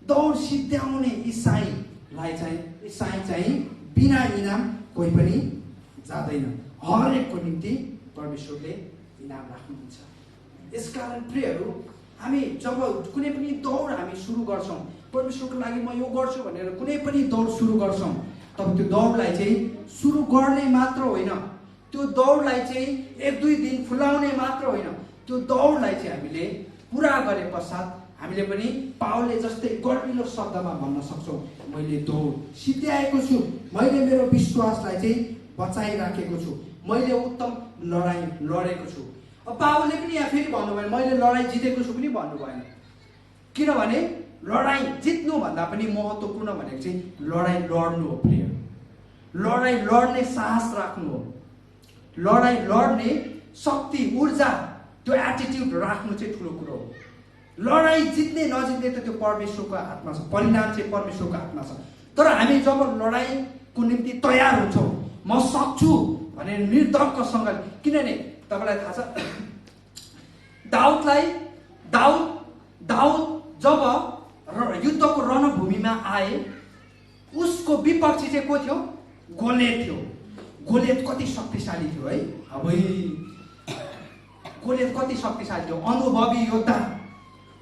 दौड सिद्ध्याउने इसाई चाहिँ बिना इनाम कोही पनि जाँदैन। हरेकको निम्ति परमेश्वरले इनाम राख्नुहुन्छ। यसकारण प्रियहरू, हामी जब कुनै पनि दौड हामी सुरु गर्छौँ, परमेश्वरको लागि म यो गर्छु भनेर कुनै पनि दौड सुरु गर्छौँ, तब त्यो दौडलाई चाहिँ सुरु गर्ने मात्र होइन, त्यो दौडलाई चाहिँ 1-2 दिन फुलाउने मात्र होइन, त्यो दौडलाई चाहिँ हामीले पुरा गरे पश्चात हामीले पनि पावलले जस्तै गर्विलो शब्दमा भन्न सक्छौँ, मैले दौड सिद्ध्याएको छु, मैले मेरो विश्वासलाई चाहिँ बचाइराखेको छु, मैले उत्तम लडाइँ लडेको छु। अब पावलले पनि यहाँ फेरि भन्नुभयो मैले लडाइँ जितेको छु पनि भन्नु भएन। किनभने लडाइँ जित्नु भन्दा पनि महत्त्वपूर्ण भनेको चाहिँ लडाइँ लड्नु हो। प्रिय, लडाइँ लड्ने साहस राख्नु हो, लडाइँ लड्ने शक्ति, ऊर्जा, त्यो एटिट्युड राख्नु चाहिँ ठुलो कुरो हो। लडाइँ जित्ने नजित्ने त त्यो परमेश्वरको हातमा छ, परिणाम चाहिँ परमेश्वरको हातमा छ। तर हामी जब लडाइँको निम्ति तयार हुन्छौँ, म सक्छु भनेर निर्धक्कसँग, किनभने तपाईँलाई थाहा छ दाउद जब युद्धको रणभूमिमा आए, उसको विपक्षी चाहिँ को थियो? गोलियत थियो। गोलियत कति शक्तिशाली थियो है। अब गोलियत कति शक्तिशाली थियो, अनुभवी योद्धा।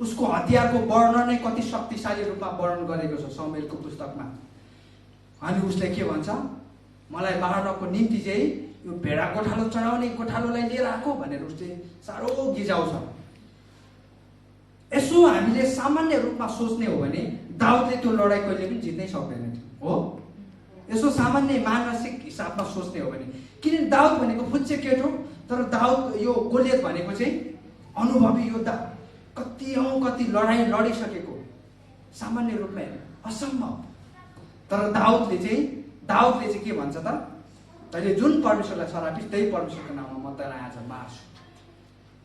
उसको हतियारको वर्णन नै कति शक्तिशाली रूपमा वर्णन गरेको छ समुएलको पुस्तकमा। अनि उसले के भन्छ, मलाई मार्नको निम्ति चाहिँ यो भेडा गोठालो चढाउने गोठालोलाई लिएर आएको भनेर उसले साह्रो गिजाउँछ। यसो हामीले सामान्य रूपमा सोच्ने हो भने दाउदले त्यो लडाइँ कहिले पनि जित्नै सक्दैन थियो हो। यसो सामान्य मानसिक हिसाबमा सोच्ने हो भने, किन दाउद भनेको फुच्चे केटो, तर दाउद यो गोलियत भनेको चाहिँ अनुभवी योद्धा, कति लडाइँ लडिसकेको, सामान्य रूपमा असम्भव। तर दाउदले चाहिँ के भन्छ त, तैँले जुन परमेश्वरलाई सरापिस् त्यही परमेश्वरको नाममा म तँलाई आज मार्छु।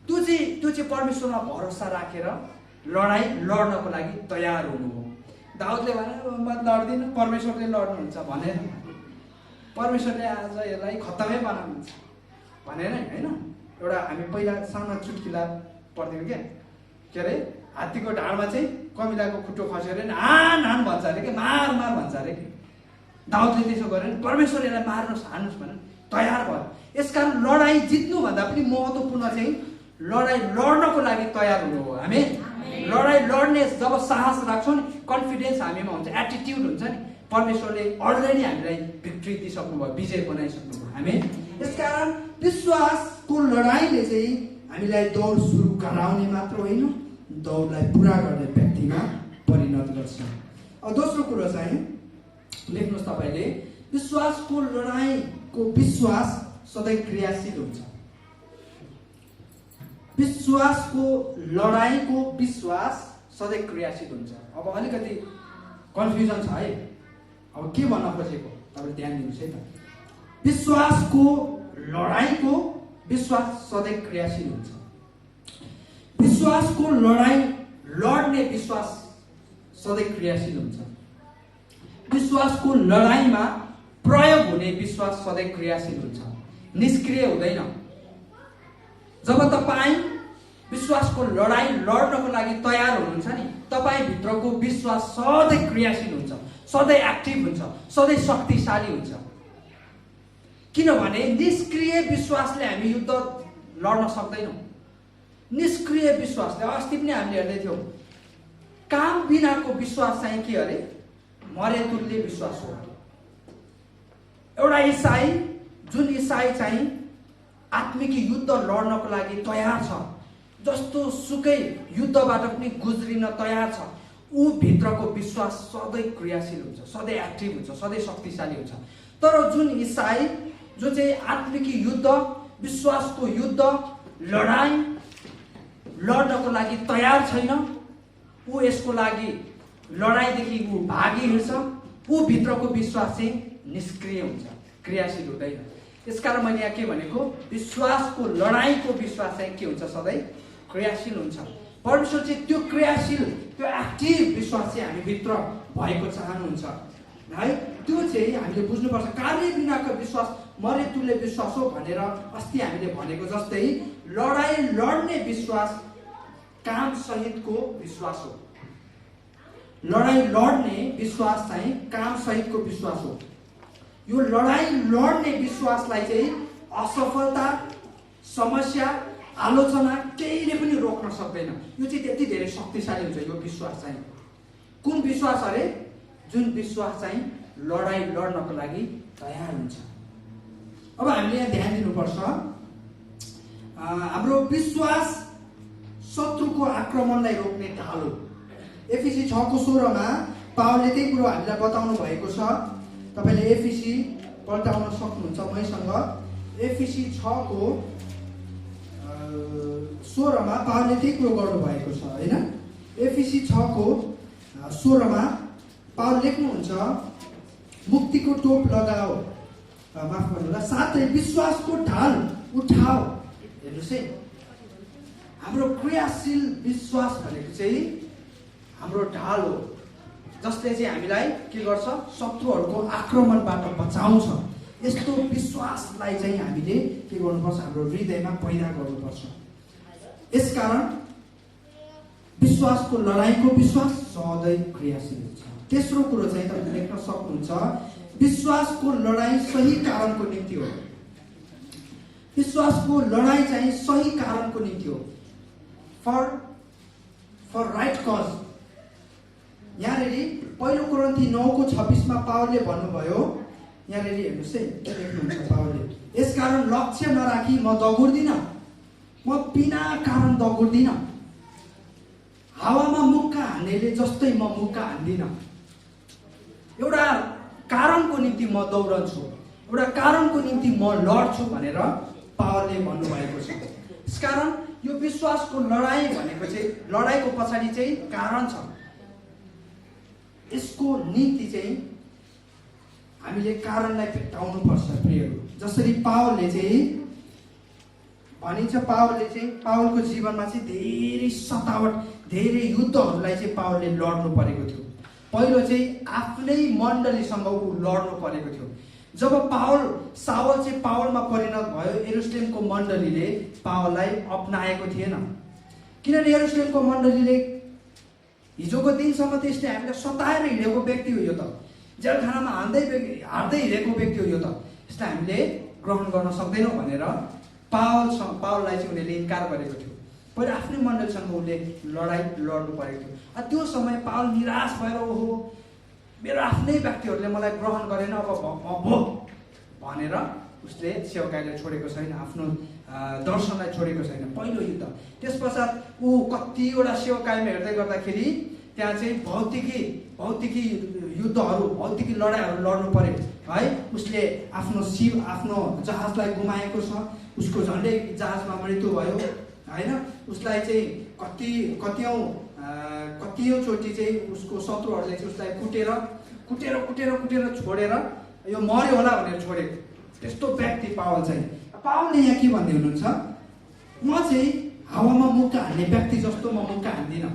त्यो चाहिँ परमेश्वरमा भरोसा राखेर लडाइँ लड्नको लागि तयार हुनु हो। दाउदले भने म लड्दिनँ, परमेश्वरले लड्नुहुन्छ भनेर, परमेश्वरले आज यसलाई खत्तमै बनाउनुहुन्छ भनेर होइन। एउटा हामी पहिला सानो चुटकिला पढ्थ्यौँ के अरे, हात्तीको ढाडमा चाहिँ कमिलाको खुट्टो खस्यो अरे, हान भन्छ अरे कि, मार भन्छ अरे कि। दाउदले त्यसो गरेर परमेश्वर यसलाई मार्नुहोस्, हान्नुहोस् भनेर तयार भयो। यसकारण लडाइँ जित्नुभन्दा पनि महत्त्वपूर्ण चाहिँ लडाइँ लड्नको लागि तयार हुनु हो। हामी लडाइँ लड्ने जब साहस राख्छौँ नि, कन्फिडेन्स हामीमा हुन्छ, एटिट्युड हुन्छ नि, परमेश्वरले अलरेडी हामीलाई भिक्ट्री दिइसक्नुभयो, विजय बनाइसक्नुभयो। हामी यसकारण विश्वासको लडाइँले चाहिँ हामीलाई दौड सुरु गराउने मात्र होइन, दौडलाई पुरा गर्ने व्यक्तिमा परिणत गर्छ। अब दोस्रो कुरो चाहिँ लेख्नुहोस् तपाईँले, विश्वासको लडाइँको विश्वास सधैँ क्रियाशील हुन्छ। विश्वासको लडाइँको विश्वास सधैँ क्रियाशील हुन्छ। अब अलिकति कन्फ्युजन छ है, अब के भन्न खोजेको तपाईँले ध्यान दिनुहोस् है त। विश्वासको लडाइँको विश्वास सधैँ क्रियाशील हुन्छ। विश्वासको लडाइँ लड्ने विश्वास सधैँ क्रियाशील हुन्छ। विश्वासको लडाइँमा प्रयोग हुने विश्वास सधैँ क्रियाशील हुन्छ, निष्क्रिय हुँदैन। जब तपाईँ विश्वासको लडाइँ लड्नको लागि तयार हुनुहुन्छ नि, तपाईँ भित्रको विश्वास सधैँ क्रियाशील हुन्छ, सधैँ एक्टिभ हुन्छ, सधैँ शक्तिशाली हुन्छ। किनभने निष्क्रिय विश्वासले हामी युद्ध लड्न सक्दैनौँ। निष्क्रिय विश्वासले, अस्ति पनि हामीले हेर्दै थियौँ, काम बिनाको विश्वास चाहिँ के अरे? मरेतुल्य विश्वास हो। एउटा इसाई, जुन इसाई चाहिँ आत्मिक युद्ध लड्नको लागि तयार छ, जस्तो सुकै युद्धबाट पनि गुज्रिन तयार छ, ऊ भित्रको विश्वास सधैँ क्रियाशील हुन्छ, सधैँ एक्टिभ हुन्छ, सधैँ शक्तिशाली हुन्छ। तर जुन इसाई जो चाहिँ आत्मिक युद्ध, विश्वासको युद्ध, लडाई लड्नको लागि तयार छैन, ऊ यसको लागि लडाईँदेखि ऊ भागी हिँड्छ, ऊ भित्रको विश्वास चाहिँ निष्क्रिय हुन्छ, क्रियाशील हुँदैन। यसकारण मैले यहाँ के भनेको, विश्वासको लडाईँको विश्वास चाहिँ के हुन्छ? सधैँ क्रियाशील हुन्छ। परमेश्वर चाहिँ त्यो क्रियाशील, त्यो एक्टिभ विश्वास चाहिँ हामीभित्र भएको चाहनुहुन्छ है। त्यो चाहिँ हामीले बुझ्नुपर्छ। कार्य बिनाको विश्वास मरेतुल्य विश्वास हो भनेर अस्ति हामीले भनेको जस्तै लडाई लड्ने विश्वास काम सहितको विश्वास हो। लडाई लड्ने विश्वास चाहिँ काम सहितको विश्वास हो। यो लडाई लड्ने विश्वासलाई चाहिँ असफलता, समस्या, आलोचना केहीले पनि रोक्न सक्दैन। यो चाहिँ त्यति धेरै शक्तिशाली हुन्छ यो विश्वास चाहिँ। कुन विश्वास अरे? जुन विश्वास चाहिँ लडाई लड्नको लागि तयार हुन्छ। अब हामीले यहाँ ध्यान दिनुपर्छ, हाम्रो विश्वास शत्रुको आक्रमणलाई रोक्ने ढाल हो। एफिसी 6:16 पावलले त्यही कुरो हामीलाई बताउनु भएको छ। तपाईले एफिसी पल्टाउन सक्नुहुन्छ मैसँग। एफिसी 6:16 पावलले त्यही कुरो गर्नुभएको छ हैन। एफिसी 6:16 पावल लेख्नुहुन्छ, मुक्तिको टोप लगाओ, माफ गर्नुहोला, साथै विश्वासको ढाल उठाओ। हेर्नुहोस् है, हाम्रो क्रियाशील विश्वास भनेको चाहिँ हाम्रो ढाल हो, जसले चाहिँ हामीलाई के गर्छ? शत्रुहरूको आक्रमणबाट बचाउँछ। यस्तो विश्वासलाई चाहिँ हामीले के गर्नुपर्छ? हाम्रो हृदयमा पैदा गर्नुपर्छ। यसकारण विश्वासको लडाईँको विश्वास सधैँ क्रियाशील हुन्छ। तेस्रो कुरो चाहिँ तपाईले लेख्न सक्नुहुन्छ, विश्वासको लडाई सही कारणको निम्ति हो। विश्वासको लडाई चाहिँ सही कारणको निम्ति हो, फर राइट कज। यहाँनिर 1 कोरिन्थी 9:26 पावलले भन्नुभयो, यहाँनिर हेर्नुहोस् है के लेख्नुहुन्छ पावलले, यसकारण लक्ष्य नराखी म दगुर्दिन, म बिना कारण दगुर्दिन, हावामा मुक्का हान्नेले जस्तै म मुक्का हान्दिन। एउटा कारणको निम्ति म दौडन्छु, एउटा कारणको निम्ति म लड्छु भनेर पावलले भन्नुभएको छ। यसकारण यो विश्वासको लडाई भनेको चाहिँ लडाईको पछाडि चाहिँ कारण छ। यसको निम्ति चाहिँ हामीले कारणलाई भेट्टाउनु पर्छ प्रियहरू। जसरी पावलले चाहिँ भनिन्छ, पावलको जीवनमा चाहिँ धेरै सतावट, धेरै युद्धहरूलाई चाहिँ पावलले लड्नु परेको थियो। पहिलो चाहिँ आफ्नै मण्डलीसँग ऊ लड्नु परेको थियो। जब सावल चाहिँ पावलमा परिणत भयो, यरुशलेमको मण्डलीले पावललाई अपनाएको थिएन। किनभने यरुशलेमको मण्डलीले हिजोको दिनसम्म त यसले हामीलाई सताएर हिँडेको व्यक्ति हो, यो त जेलखानामा हार्दै हिँडेको व्यक्ति हो, यो त यसलाई हामीले ग्रहण गर्न सक्दैनौँ भनेर पावललाई चाहिँ उनीहरूले इन्कार गरेको थियो। पहिला आफ्नै मण्डलीसँग उसले लडाई लड्नु परेको थियो। त्यो समय पावल निराश भएर, ओहो मेरो आफ्नै व्यक्तिहरूले मलाई ग्रहण गरेन, अब भो भनेर उसले सेवकाईलाई छोडेको छैन, आफ्नो दर्शनलाई छोडेको छैन। पहिलो युद्ध, त्यस पश्चात ऊ कतिवटा सेवकाईमा हेर्दै गर्दाखेरि त्यहाँ चाहिँ भौतिकी युद्धहरू, भौतिकी लडाइँहरू लड्नु पर्यो है। उसले आफ्नो जहाजलाई गुमाएको छ, उसको झन्डै जहाजमा मृत्यु भयो होइन। उसलाई चाहिँ कतियौँ चोटि चाहिँ उसको शत्रुहरूले चाहिँ उसलाई कुटेर छोडेर यो मर्यो होला भनेर छोडेको, त्यस्तो व्यक्ति पावल चाहिँ। पावलले यहाँ के भन्दै हुनुहुन्छ, म चाहिँ हावामा मुक्का हान्ने व्यक्ति जस्तो म मुक्का हान्दिनँ।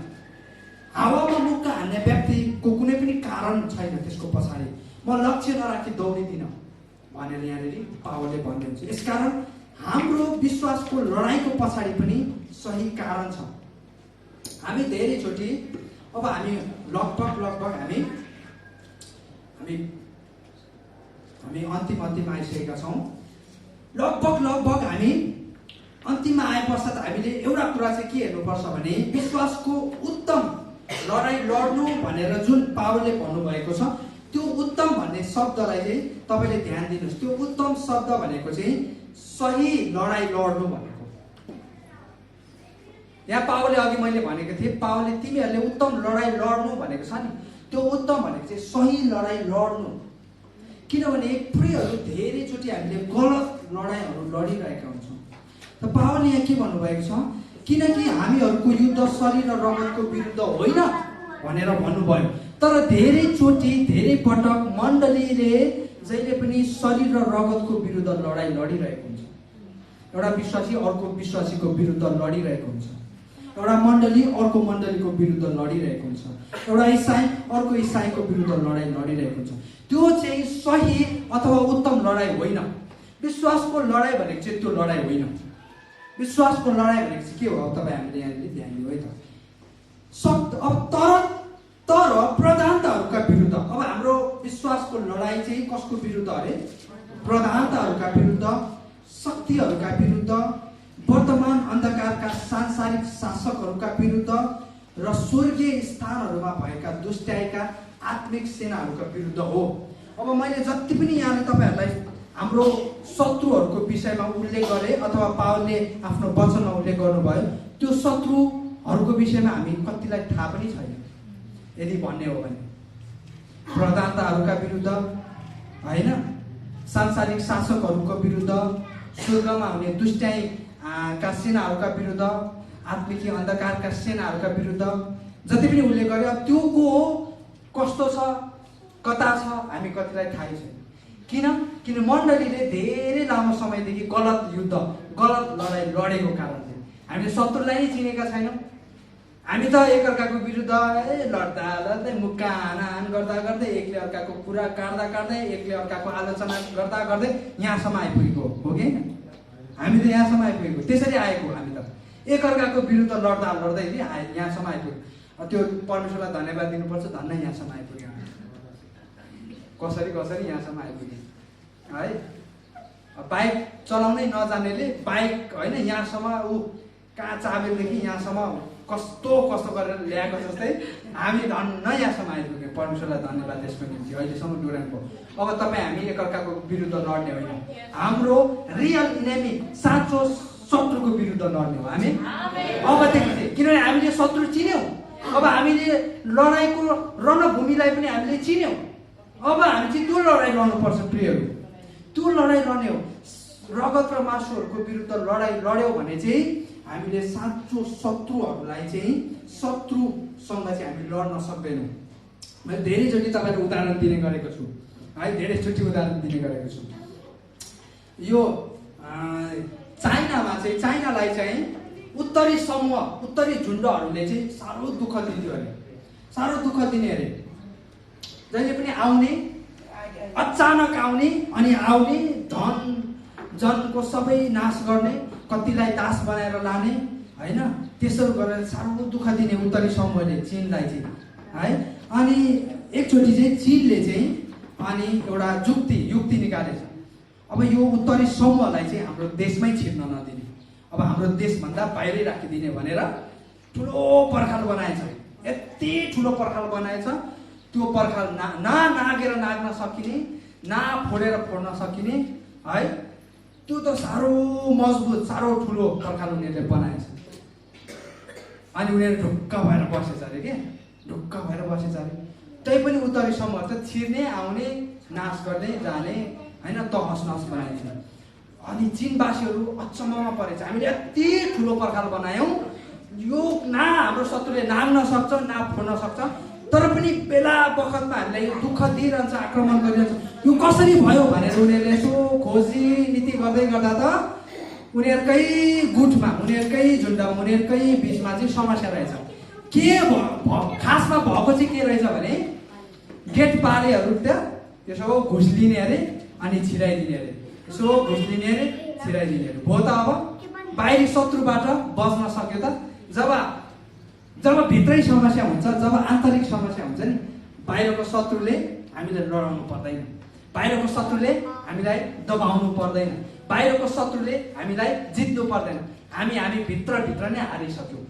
हावामा मुक्का हान्ने व्यक्तिको कुनै पनि कारण छैन, त्यसको पछाडि म लक्ष्य नराखी दौडिदिनँ भनेर यहाँनिर पावलले भन्दै हुन्छ। यसकारण हाम्रो विश्वासको लडाईँको पछाडि पनि सही कारण छ। हामी धेरैचोटि, अब हामी लगभग हामी हामी अन्तिम आइसकेका छौँ। लगभग हामी अन्तिममा आए पश्चात हामीले एउटा कुरा चाहिँ के हेर्नुपर्छ भने विश्वासको उत्तम लडाइँ लड्नु भनेर जुन पावलले भन्नुभएको छ, त्यो उत्तम भन्ने शब्दलाई चाहिँ तपाईँले ध्यान दिनुहोस्। त्यो उत्तम शब्द भनेको चाहिँ सही लडाइँ लड्नु भनेको। यहाँ पावलले अघि मैले भनेको थिएँ, पावलले तिमीहरूले उत्तम लडाइँ लड्नु भनेको छ नि, त्यो उत्तम भनेको चाहिँ सही लडाइँ लड्नु। किनभने प्रियहरू धेरैचोटि हामीले गलत लडाइँहरू लडिरहेका हुन्छौँ। त पावलले यहाँ के भन्नुभएको छ, किनकि हामीहरूको युद्ध शरीर र रगतको विरुद्ध होइन भनेर भन्नुभयो। तर धेरैचोटि धेरै पटक मण्डलीले जहिले पनि शरीर र रगतको विरुद्ध लडाइँ लडिरहेको हुन्छ। एउटा विश्वासी अर्को विश्वासीको विरुद्ध लडिरहेको हुन्छ, एउटा मण्डली अर्को मण्डलीको विरुद्ध लडिरहेको हुन्छ, एउटा इसाई अर्को इसाईको विरुद्ध लडाइँ लडिरहेको हुन्छ। त्यो चाहिँ सही अथवा उत्तम लडाइँ होइन। विश्वासको लडाइँ भनेको चाहिँ त्यो लडाइँ होइन। विश्वासको लडाइँ भनेको चाहिँ के हो? अब तपाईँ हामीले यहाँले ध्यान दिनु है त। अब तर प्रधानताहरूका विरुद्ध, अब हाम्रो विश्वासको लडाइँ चाहिँ कसको विरुद्ध अरे? प्रधानताहरूका विरुद्ध, शक्तिहरूका विरुद्ध, वर्तमान अन्धकारका सांसारिक शासकहरूका विरुद्ध र स्वर्गीय स्थानहरूमा भएका दुष्टाइका आत्मिक सेनाहरूका विरुद्ध हो। अब मैले जति पनि यहाँले तपाईँहरूलाई हाम्रो शत्रुहरूको विषयमा उल्लेख गरेँ अथवा पावलले आफ्नो वचनमा उल्लेख गर्नुभयो, त्यो शत्रुहरूको विषयमा हामी कतिलाई थाहा पनि छैन। यदि भन्ने हो भने प्रधानताहरूका विरुद्ध होइन, सांसारिक शासकहरूको विरुद्ध, स्वर्गमा हुने दुष्टाइ का सेनाहरूका विरुद्ध, आत्मिक अन्धकारका सेनाहरूका विरुद्ध जति पनि उल्लेख गर्यो, त्यो को हो, कस्तो छ, कता छ, हामी कतिलाई थाहै छैन। किन मण्डलीले धेरै लामो समयदेखि गलत युद्ध, गलत लडाइँ लडेको कारणले हामीले शत्रुलाई नै चिनेका छैनौँ। हामी त एकअर्काको विरुद्ध लड्दा लड्दै मुक्का हानाहान गर्दा गर्दै, एकले अर्काको कुरा काट्दा काट्दै, एकले अर्काको आलोचना गर्दा गर्दै यहाँसम्म आइपुगेको हो कि? हामी त यहाँसम्म आइपुगेको, त्यसरी आएको। हामी त एकअर्काको विरुद्ध लड्दा लड्दै यहाँसम्म आइपुग्यो। त्यो परमेश्वरलाई धन्यवाद दिनुपर्छ, धन्य यहाँसम्म आइपुग्यो। कसरी यहाँसम्म आइपुग्यो है। बाइक चलाउनै नजानेले बाइक होइन यहाँसम्म ऊ कहाँ चाबेलदेखि यहाँसम्म कस्तो गरेर ल्याएको जस्तै हामी धन्न यहाँसम्म आइपुग्यौँ। परमेश्वरलाई धन्यवाद त्यसको निम्ति, अहिलेसम्म डुरानको। अब तपाईँ हामी एकअर्काको विरुद्ध लड्ने होइन, हाम्रो रियल इनेमी साँचो शत्रुको विरुद्ध लड्ने हो हामी अबदेखि चाहिँ। किनभने हामीले शत्रु चिन्यौँ, अब हामीले लडाइँको रणभूमिलाई पनि हामीले चिन्यौँ। अब हामी चाहिँ त्यो लडाइँ लड्नुपर्छ प्रियहरू, त्यो लडाइँ लड्ने हो। रगत र मासुहरूको विरुद्ध लडाइँ लड्यौँ भने चाहिँ हामीले साँचो शत्रुहरूलाई चाहिँ शत्रुसँग चाहिँ हामी लड्न सक्दैनौँ। मैले धेरैचोटि तपाईँलाई उदाहरण दिने गरेको छु है, धेरैचोटि उदाहरण दिने गरेको छु। यो चाइनामा चाहिँ, चाइनालाई चाहिँ उत्तरी समूह, उत्तरी झुन्डहरूले चाहिँ साह्रो दुःख दिन्थ्यो अरे, साह्रो दुःख दिने अरे। जहिले पनि आउने, अचानक आउने, अनि आउने धन जनको सबै नाश गर्ने, कतिलाई दास बनाएर लाने होइन, त्यसो गरेर साह्रो दुःख दिने उत्तरी समूहले चीनलाई चाहिँ है। अनि एकचोटि चाहिँ चीनले चाहिँ अनि एउटा युक्ति निकालेछ। अब यो उत्तरी समूहलाई चाहिँ हाम्रो देशमै छिर्न नदिने, अब हाम्रो देशभन्दा बाहिरै राखिदिने भनेर ठुलो पर्खाल बनाएछ। यति ठुलो पर्खाल बनाएछ, त्यो पर्खाल नागेर नाग्न सकिने, ना फोडेर फोड्न सकिने है। त्यो त साह्रो मजबुत, साह्रो ठुलो पर्खाल उनीहरूले बनाएछ। अनि उनीहरू ढुक्क भएर बसेछ अरे के, ढुक्क भएर बसेछ अरे। तैपनि उत्तरी समूह त छिर्ने, आउने, नाश गर्ने, जाने होइन, तहस नहस बनाइन्छ। अनि चीनवासीहरू अचम्ममा परेछ, हामीले यति ठुलो पर्खाल बनायौँ, यो ना हाम्रो शत्रुले नाग्न सक्छ ना फोड्न सक्छ, तर पनि बेला बखतमा हामीलाई दुःख दिइरहन्छ, आक्रमण गरिरहन्छ। यो कसरी भयो भनेर उनीहरूले यसो खोजी नीति गर्दै गर्दा त उनीहरूकै गुटमा, उनीहरूकै झुन्डमा, उनीहरूकै बिचमा चाहिँ समस्या रहेछ। के खासमा भएको चाहिँ के रहेछ भने गेटपालेहरू त यसो घुस लिने अरे अनि छिराइदिने अरे, यसो घुस लिने अरे छिराइदिने अरे। भयो त अब बाहिरी शत्रुबाट बच्न सक्यो त। जब भित्रै समस्या हुन्छ, जब आन्तरिक समस्या हुन्छ नि, बाहिरको शत्रुले हामीलाई लडाउनु पर्दैन, बाहिरको शत्रुले हामीलाई दबाउनु पर्दैन, बाहिरको शत्रुले हामीलाई जित्नु पर्दैन। हामी भित्रभित्र नै हारिसक्यौँ,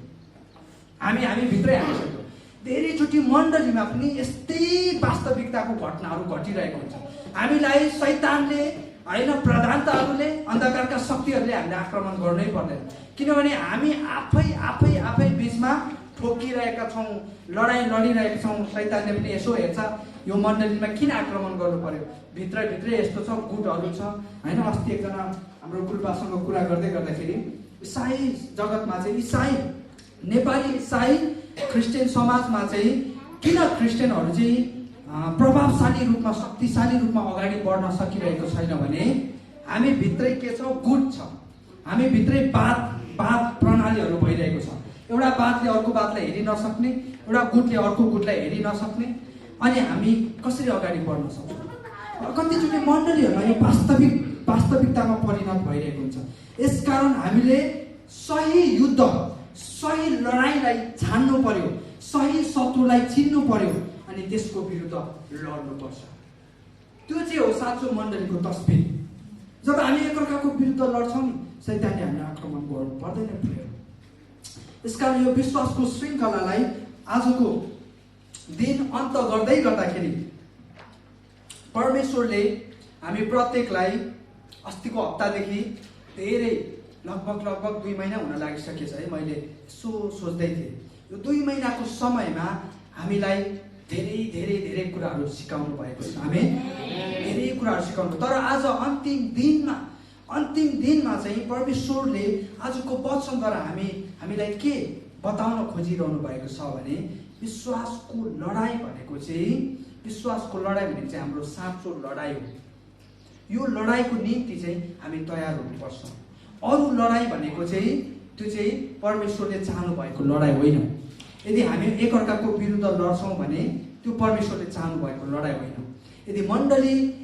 हामी भित्रै हारिसक्यौँ। धेरैचोटि मण्डलीमा पनि यस्तै वास्तविकताको घटनाहरू घटिरहेको हुन्छ। हामीलाई शैतानले होइन, प्रधानताहरूले, अन्धकारका शक्तिहरूले हामीले आक्रमण गर्नै पर्दैन, किनभने हामी आफै बिचमा ठोकिरहेका छौँ, लडाइँ लडिरहेका छौँ। शैतानले पनि यसो हेर्छ, यो मण्डलीमा किन आक्रमण गर्नु पर्यो, भित्रै यस्तो छ, गुटहरू छ होइन। अस्ति एकजना हाम्रो गुरुबासँग कुरा गर्दै गर्दाखेरि इसाई जगतमा चाहिँ नेपाली इसाई क्रिस्चियन समाजमा चाहिँ किन क्रिस्चियनहरू चाहिँ प्रभावशाली रूपमा, शक्तिशाली रूपमा अगाडि बढ्न सकिरहेको छैन भने हामी भित्रै के छ, गुट छ, हामी भित्रै वाद प्रणालीहरू भइरहेको छ। एउटा वादले अर्को वादलाई हेरि नसक्ने, एउटा गुटले अर्को गुटलाई हेरि नसक्ने, अनि हामी कसरी अगाडि बढ्न सक्छौँ? कतिचोटि मण्डलीहरूमा यो वास्तविकतामा परिणत भइरहेको हुन्छ। यसकारण हामीले सही युद्ध, सही लडाइँलाई छान्नु पर्यो, सही शत्रुलाई चिन्नु पर्यो, अनि त्यसको विरुद्ध लड्नुपर्छ। त्यो चाहिँ हो साँचो मण्डलीको तस्बिर। जब हामी एकअर्काको विरुद्ध लड्छौँ नि, शैतानले हामीलाई आक्रमण गर्नु पर्दैन प्रिय। यसकारण यो विश्वासको श्रृङ्खलालाई आजको दिन अन्त गर्दै गर्दाखेरि परमेश्वरले हामी प्रत्येकलाई अस्तिको हप्तादेखि धेरै लगभग 2 महिना हुन लागिसकेछ है। मैले यसो सोच्दै थिएँ, यो 2 महिनाको समयमा हामीलाई धेरै कुराहरू सिकाउनु भएको छ। हामी धेरै कुराहरू सिकाउनु, तर आज अन्तिम दिनमा चाहिँ परमेश्वरले आजको वचनद्वारा हामीलाई के बताउन खोजिरहनु भएको छ भने विश्वासको लडाइँ भनेको चाहिँ हाम्रो साँचो लडाइँ हो। यो लडाइँको निम्ति चाहिँ हामी तयार हुनुपर्छ। अरू लडाइँ भनेको चाहिँ त्यो चाहिँ परमेश्वरले चाहनु भएको लडाइँ होइन। यदि हामी एकअर्काको विरुद्ध लड्छौँ भने त्यो परमेश्वरले चाहनु भएको लडाइँ होइन। यदि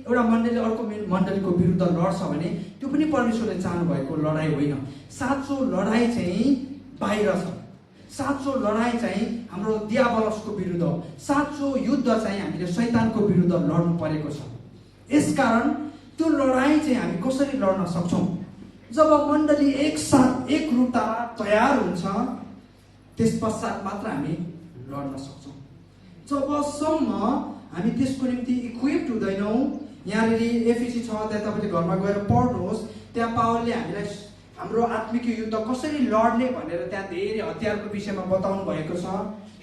एउटा मण्डली अर्को मण्डलीको विरुद्ध लड्छ भने त्यो पनि परमेश्वरले चाहनु भएको लडाइँ होइन। साँचो लडाइँ चाहिँ बाहिर छ। साँचो लडाइँ चाहिँ हाम्रो दियाबलसको विरुद्ध हो। साँचो युद्ध चाहिँ हामीले शैतानको विरुद्ध लड्नु परेको छ। यसकारण त्यो लडाइँ चाहिँ हामी कसरी लड्न सक्छौँ? जब मण्डली एक रूपमा तयार हुन्छ, त्यस पश्चात मात्र हामी लड्न सक्छौँ। जबसम्म हामी त्यसको निम्ति इक्विप्ड हुँदैनौँ, यहाँनिर एफिसी 6 अध्याय तपाईँले घरमा गएर पढ्नुहोस्, त्यहाँ पावलले हामीलाई हाम्रो आत्मिक युद्ध कसरी लड्ने भनेर त्यहाँ धेरै हतियारको विषयमा बताउनु भएको छ।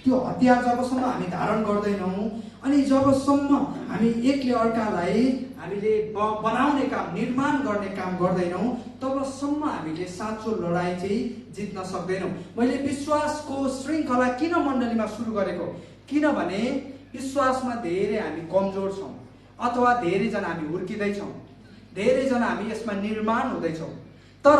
त्यो हतियार जबसम्म हामी धारण गर्दैनौँ, अनि जबसम्म हामी एकले अर्कालाई हामीले बनाउने काम, निर्माण गर्ने काम गर्दैनौँ, तबसम्म हामीले साँचो लडाइँ चाहिँ जित्न सक्दैनौँ। मैले विश्वासको श्रृङ्खला किन मण्डलीमा सुरु गरेको, किनभने विश्वासमा धेरै हामी कमजोर छौँ, अथवा धेरैजना हामी हुर्किँदैछौँ, धेरैजना हामी यसमा निर्माण हुँदैछौँ। तर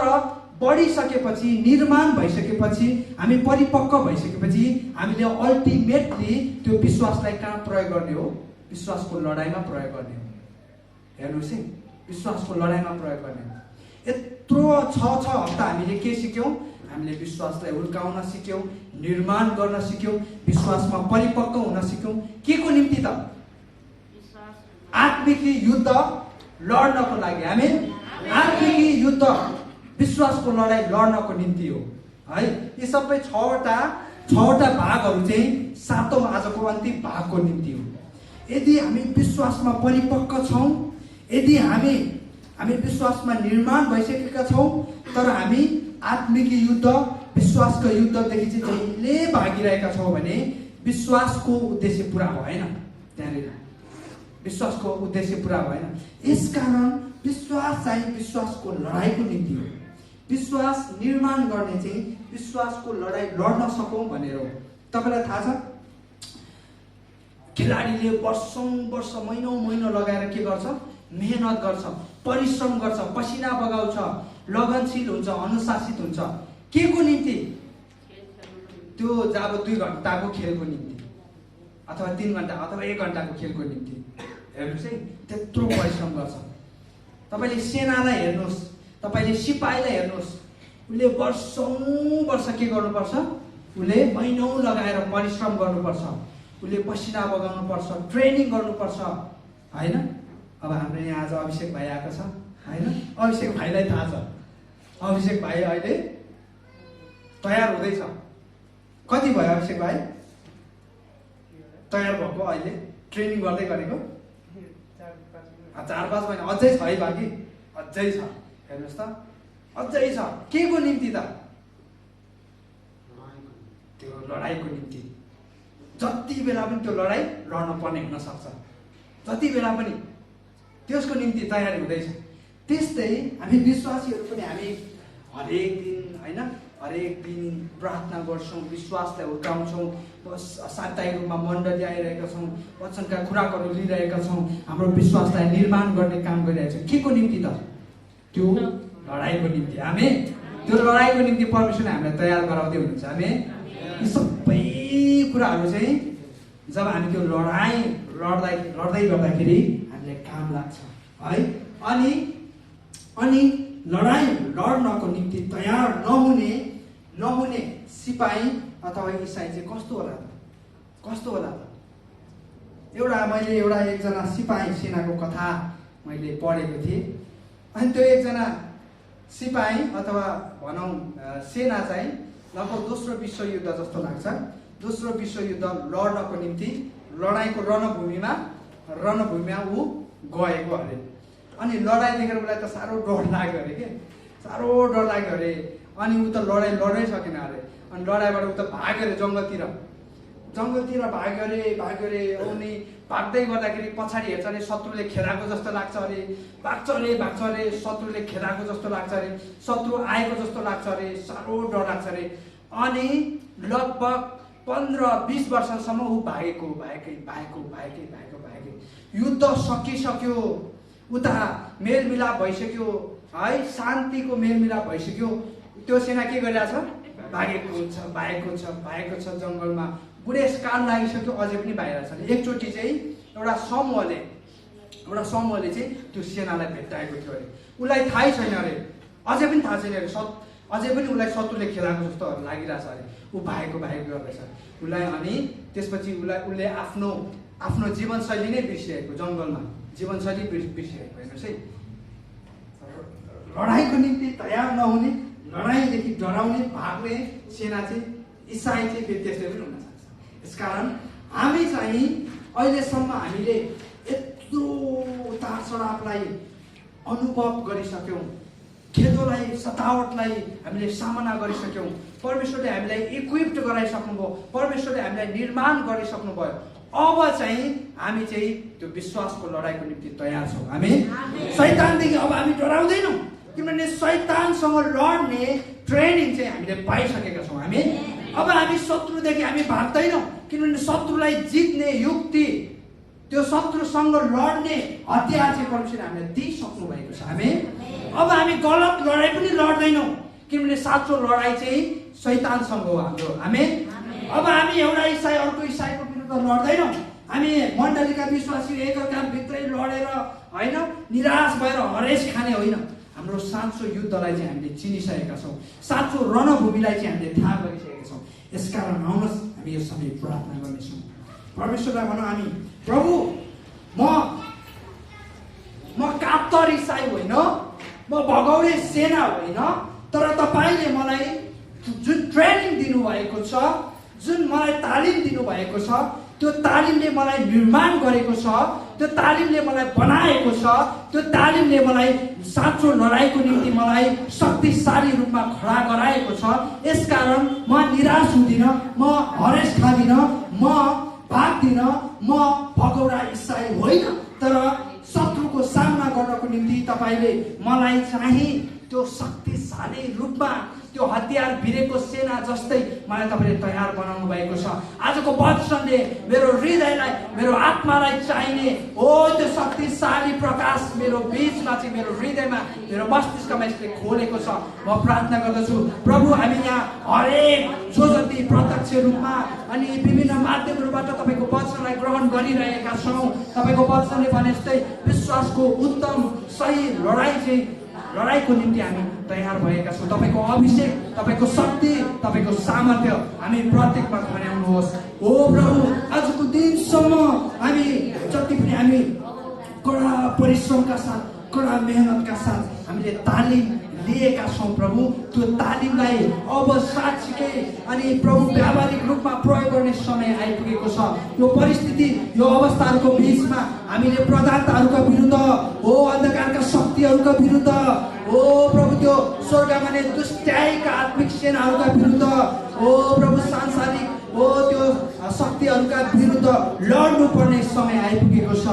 बढिसकेपछि, निर्माण भइसकेपछि, हामी परिपक्व भइसकेपछि हामीले अल्टिमेटली त्यो विश्वासलाई कहाँ प्रयोग गर्ने हो? विश्वासको लडाइँमा प्रयोग गर्ने हो। हेर्नुहोस् है, विश्वासको लडाइँमा प्रयोग गर्ने हो। यत्रो 6 हप्ता हामीले के सिक्यौँ? हामीले विश्वासलाई हुर्काउन सिक्यौँ, निर्माण गर्न सिक्यौँ, विश्वासमा परिपक्व हुन सिक्यौँ। के को निम्ति त? आत्मिक युद्ध लड्नको लागि। हामी आत्मिक युद्ध, विश्वासको लडाइँ लड्नको निम्ति हो है। यी सबै 6वटा भागहरू चाहिँ 7औं आजको अन्तिम भागको निम्ति हो। यदि हामी विश्वासमा परिपक्व छौँ, यदि हामी विश्वासमा निर्माण भइसकेका छौँ, तर हामी आत्मिक युद्ध, विश्वासको युद्धदेखि चाहिँ जहिले भागिरहेका छौँ भने विश्वासको उद्देश्य पुरा भएन। त्यहाँनिर विश्वासको उद्देश्य पुरा भएन। यसकारण विश्वास चाहिँ विश्वासको लडाइँको निम्ति हो। विश्वास निर्माण गर्ने चाहिँ विश्वासको लडाइँ लड्न सकौँ भनेर हो। तपाईँलाई थाहा छ, खेलाडीले वर्ष महिनौ लगाएर के गर्छ? मेहनत गर्छ, परिश्रम गर्छ, पसिना बगाउँछ, लगनशील हुन्छ, अनुशासित हुन्छ। के को निम्ति? त्यो अब 2 घन्टाको खेलको निम्ति, अथवा 3 घन्टा अथवा 1 घन्टाको खेलको निम्ति। हेर्नुहोस् है, त्यत्रो परिश्रम गर्छ। तपाईँले सेनालाई हेर्नुहोस्, तपाईँले सिपाहीलाई हेर्नुहोस्, उसले वर्ष के गर्नुपर्छ? उसले महिनौ लगाएर परिश्रम गर्नुपर्छ। उसले पसिना बगाउनुपर्छ, ट्रेनिङ गर्नुपर्छ होइन। अब हाम्रो यहाँ आज अभिषेक भाइ आएको छ होइन। अभिषेक भाइलाई थाहा छ, अभिषेक भाइ अहिले तयार हुँदैछ। कति भयो अभिषेक भाइ तयार भएको? अहिले ट्रेनिङ गर्दै गरेको 4-5 महिना अझै छ है बाँकी, अझै छ। हेर्नुहोस् त, अझै छ। के को निम्ति त? त्यो लडाइँको निम्ति। जति बेला पनि त्यो लडाइँ लड्न पर्ने हुनसक्छ, जति बेला पनि त्यसको निम्ति तयारी हुँदैछ। त्यस्तै हामी विश्वासीहरू पनि हामी हरेक दिन होइन, हरेक दिन प्रार्थना गर्छौँ, विश्वासलाई हुर्काउँछौँ, साप्ताहिक रूपमा मण्डली आइरहेका छौँ, वचनका खुराकहरू लिइरहेका छौँ, हाम्रो विश्वासलाई निर्माण गर्ने काम गरिरहेका छौँ। के को निम्ति त? त्यो लडाइँको निम्ति। हामी त्यो लडाइँको निम्ति परमेश्वरले हामीलाई तयार गराउँदै हुनुहुन्छ। हामी यी सबै कुराहरू चाहिँ जब हामी त्यो लडाइँ लड्दै गर्दाखेरि हामीलाई काम लाग्छ है। अनि लडाइँ लड्नको निम्ति तयार नहुने सिपाही अथवा इसाई चाहिँ कस्तो होला त? कस्तो होला त? मैले एकजना सिपाही सेनाको कथा मैले पढेको थिएँ। अनि त्यो एकजना सिपाही अथवा भनौँ सेना चाहिँ लगभग दोस्रो विश्वयुद्ध जस्तो लाग्छ, दोस्रो विश्वयुद्ध लड्नको निम्ति लडाइँको रणभूमिमा ऊ गएको अरे। अनि लडाइँ देखेर उसलाई त साह्रो डर लाग्यो अरे, के साह्रो डर लाग्यो अरे। अनि ऊ त लडै सकेन अरे। अनि लडाइँबाट ऊ त भाग्यो अरे, जङ्गलतिर भाग्यो अरे। अनि भाग्दै गर्दाखेरि पछाडि हेर्छ अरे, शत्रुले खेदाएको जस्तो लाग्छ अरे, भाग्छ अरे, शत्रुले खेदाएको जस्तो लाग्छ अरे, शत्रु आएको जस्तो लाग्छ अरे, साह्रो डर लाग्छ अरे। अनि लगभग 15-20 वर्षसम्म ऊ भागेको। युद्ध सकिसक्यो, उता मेलमिलाप भइसक्यो है, शान्तिको मेलमिलाप भइसक्यो। त्यो सेना के गरिरहेछ? भागेको छ जङ्गलमा। बुढेसकाल लागिसक्यो, अझै पनि भागिरहेको छ। एकचोटि चाहिँ एउटा समूहले चाहिँ त्यो सेनालाई भेट्टाएको थियो अरे। उसलाई थाहै छैन अरे, अझै पनि थाहा छैन अरे, अझै पनि उसलाई शत्रुले खेलाएको जस्तो लागिरहेछ अरे। ऊ भागेको गर्दैछ उसलाई। अनि त्यसपछि उसले आफ्नो जीवनशैली नै बिर्सिएको, जङ्गलमा जीवनशैली बिर्सिएको। हेर्नुहोस् है, लडाइँको निम्ति तयार नहुने, लडाइँदेखि डराउने, भाग्ने सेना चाहिँ इसाई चाहिँ फेरि त्यस्तै पनि हुन सक्छ। यसकारण हामी चाहिँ अहिलेसम्म हामीले यत्रो उतार चढावलाई अनुभव गरिसक्यौँ, खेदोलाई, सतावटलाई हामीले सामना गरिसक्यौँ। परमेश्वरले हामीलाई इक्विप्ड गराइसक्नुभयो, परमेश्वरले हामीलाई निर्माण गरिसक्नुभयो। अब चाहिँ हामी चाहिँ त्यो विश्वासको लडाइँको निम्ति तयार छौँ। हामी शैतानदेखि अब हामी डराउँदैनौँ, किनभने शैतानसँग लड्ने ट्रेनिङ चाहिँ हामीले पाइसकेका छौँ। अब हामी शत्रुदेखि हामी भाग्दैनौँ, किनभने शत्रुलाई जित्ने युक्ति, त्यो शत्रुसँग लड्ने हतियार चाहिँ परमेश्वरले हामीलाई दिइसक्नु भएको छ। अब हामी गलत लडाइँ पनि लड्दैनौँ, किनभने साँचो लडाइँ चाहिँ शैतानसँग हो हाम्रो। अब हामी एउटा इसाई अर्को इसाईको विरुद्ध लड्दैनौँ। हामी मण्डलीका विश्वासी एकअर्काभित्रै लडेर होइन, निराश भएर हरेस खाने होइन। हाम्रो साँचो युद्धलाई चाहिँ हामीले चिनिसकेका छौँ, साँचो रणभूमिलाई चाहिँ हामीले थाहा गरिसकेका छौँ। यसकारण आउनुहोस् हामी यो समय प्रार्थना गर्नेछौँ। परमेश्वरलाई भनौँ हामी, प्रभु म काप्तर इसाई होइन, म भगाउने सेना होइन, तर तपाईँले मलाई जुन ट्रेनिङ दिनुभएको छ, जुन मलाई तालिम दिनुभएको छ, त्यो तालिमले मलाई निर्माण गरेको छ, त्यो तालिमले मलाई बनाएको छ, त्यो तालिमले मलाई साँचो लडाइँको निम्ति मलाई शक्तिशाली रूपमा खडा गराएको छ। यसकारण म निराश हुँदिनँ, म हरेस खाँदिनँ, म भाग्दिनँ, म भगौरा इसाई होइन, तर शत्रुको सामना गर्नको निम्ति तपाईँले मलाई चाहिँ त्यो शक्तिशाली रूपमा त्यो हतियार भिरेको सेना जस्तै मलाई तपाईँले तयार बनाउनु भएको छ। आजको वचनले मेरो हृदयलाई, मेरो आत्मालाई चाहिने हो त्यो शक्तिशाली प्रकाश मेरो बीचमा चाहिँ, मेरो हृदयमा, मेरो मस्तिष्कमा यसले खोलेको छ। म प्रार्थना गर्दछु प्रभु, हामी यहाँ हरेक जो जति प्रत्यक्ष रूपमा अनि विभिन्न माध्यमहरूबाट तपाईँको वचनलाई ग्रहण गरिरहेका छौँ। तपाईँको वचनले भने जस्तै विश्वासको उत्तम सही लडाइँ चाहिँ लडाइँको निम्ति हामी तयार भएका छौँ। तपाईँको अभिषेक, तपाईँको शक्ति, तपाईँको सामर्थ्य हामी प्रत्येकमा खन्याउनुहोस्। ओ प्रभु, आजको दिनसम्म हामी जति पनि हामी कडा परिश्रमका साथ, कडा मेहनतका साथ हामीले तालिम लिएका छौँ प्रभु, त्यो तालिमलाई अब साँच्चीकै अनि प्रभु व्यावहारिक रूपमा प्रयोग गर्ने समय आइपुगेको छ। यो परिस्थिति, यो अवस्थाहरूको बिचमा हामीले प्रधानताहरूका विरुद्ध, हो अन्धकारका शक्तिहरूका विरुद्ध, हो प्रभु त्यो स्वर्गमा दुष्टाइका आत्मिक सेनाहरूका विरुद्ध, हो प्रभु सांसारिक हो त्यो शक्तिहरूका विरुद्ध लड्नु पर्ने समय आइपुगेको छ।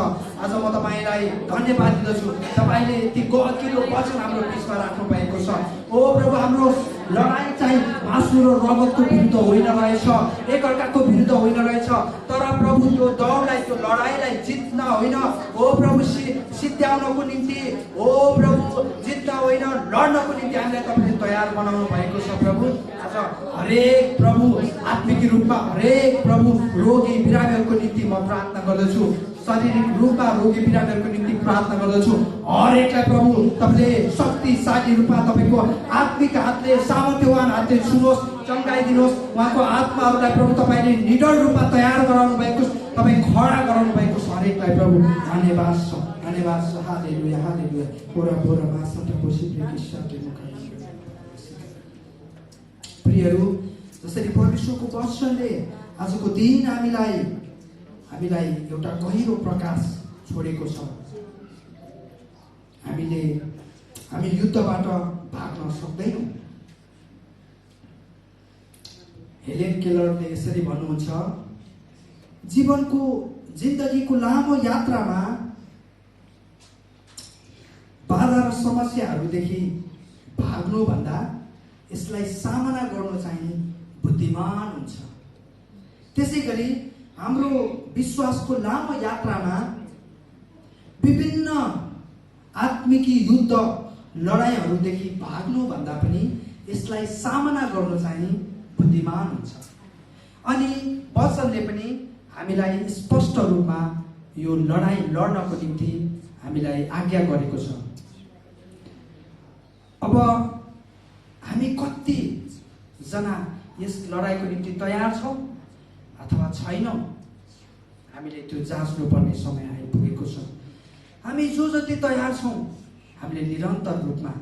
आज म तपाईँलाई धन्यवाद दिँदछु, तपाईँले ती गहकिलो वचन हाम्रो बिचमा राख्नु भएको छ। ओ प्रभु, हाम्रो लडाइँ चाहिँ मासु र रगतको विरुद्ध होइन रहेछ, एकअर्काको विरुद्ध होइन रहेछ, तर प्रभु त्यो दौडलाई, त्यो लडाइँलाई जित्न होइन, ओ प्रभु सिद्ध्याउनको निम्ति, ओ प्रभु जित्न होइन, लड्नको निम्ति हामीलाई तपाईँले तयार बनाउनु भएको छ प्रभु। आज हरेक प्रभु आत्मिक रूपमा हरेक प्रभु रोगी बिरामीहरूको निम्ति म प्रार्थना गर्दछु, शारीरिक रूपमा रोगी बिरामीहरूको निम्ति प्रार्थना गर्दछु। हरेकलाई प्रभु तपाईँले शक्तिशाली रूपमा तपाईँको आत्मिक हातले, सामर्थ्यवान हातले छुनुहोस्, चम्काइदिनुहोस्। उहाँको आत्माहरूलाई प्रभु तपाईँले निडर रूपमा तयार गराउनु भएको छ, तपाईँ खडा गराउनु भएको छ। हरेकलाई प्रभु धन्यवाद छ, धन्यवाद छ। हालेलुया, हालेलुया। पोरा पोरा मासटा पोसिब्ले किस्साले मुख। प्रियहरू, जसरी परमेश्वरको वचनले आजको दिन हामीलाई एउटा गहिरो प्रकाश छोडेको छ। हामी युद्धबाट भाग्न सक्दैनौँ। हेलेन केलरले यसरी भन्नुहुन्छ, जिन्दगीको लामो यात्रामा बाधा र समस्याहरूदेखि भाग्नुभन्दा यसलाई सामना गर्न चाहिँ बुद्धिमान हुन्छ। त्यसै गरी हाम्रो विश्वासको लामो यात्रामा विभिन्न आत्मिक युद्ध लडाइँहरूदेखि भाग्नुभन्दा पनि यसलाई सामना गर्न चाहिँ बुद्धिमान हुन्छ। अनि वचनले पनि हामीलाई स्पष्ट रूपमा यो लडाइँ लड्नको निम्ति हामीलाई आज्ञा गरेको छ। अब हामी कतिजना यस लडाइँको निम्ति तयार छौँ अथवा छैनौँ, हामीले त्यो जाँच्नुपर्ने समय आइपुगेको छ। हामी जो जति तयार छौँ, हामीले निरन्तर रूपमा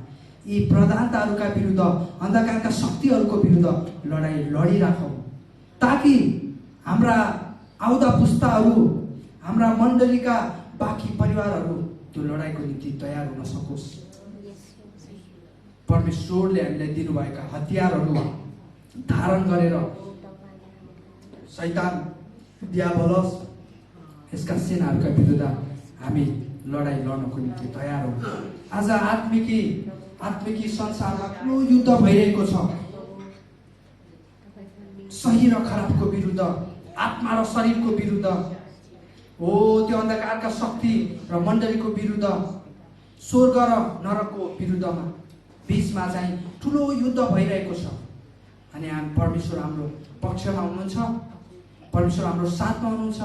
यी प्रधानताहरूका विरुद्ध, अन्धकारका शक्तिहरूको विरुद्ध लडाइँ लडिराखौँ, ताकि हाम्रा आउँदा पुस्ताहरू, हाम्रा मण्डलीका बाँकी परिवारहरू त्यो लडाइँको निम्ति तयार हुन सकोस्। परमेश्वरले हामीलाई दिनुभएका हतियारहरू धारण गरेर शैतान, दियाबलस, यसका सेनाहरूका विरुद्ध हामी लडाइँ लड्नको निम्ति तयार हौँ। आज आत्मिकी संसारमा ठुलो युद्ध भइरहेको छ। सही र खराबको विरुद्ध, आत्मा र शरीरको विरुद्ध, हो त्यो अन्धकारका शक्ति र मण्डलीको विरुद्ध, स्वर्ग र नरकको विरुद्धमा बीचमा चाहिँ ठुलो युद्ध भइरहेको छ। अनि परमेश्वर हाम्रो पक्षमा हुनुहुन्छ, परमेश्वर हाम्रो साथमा हुनुहुन्छ,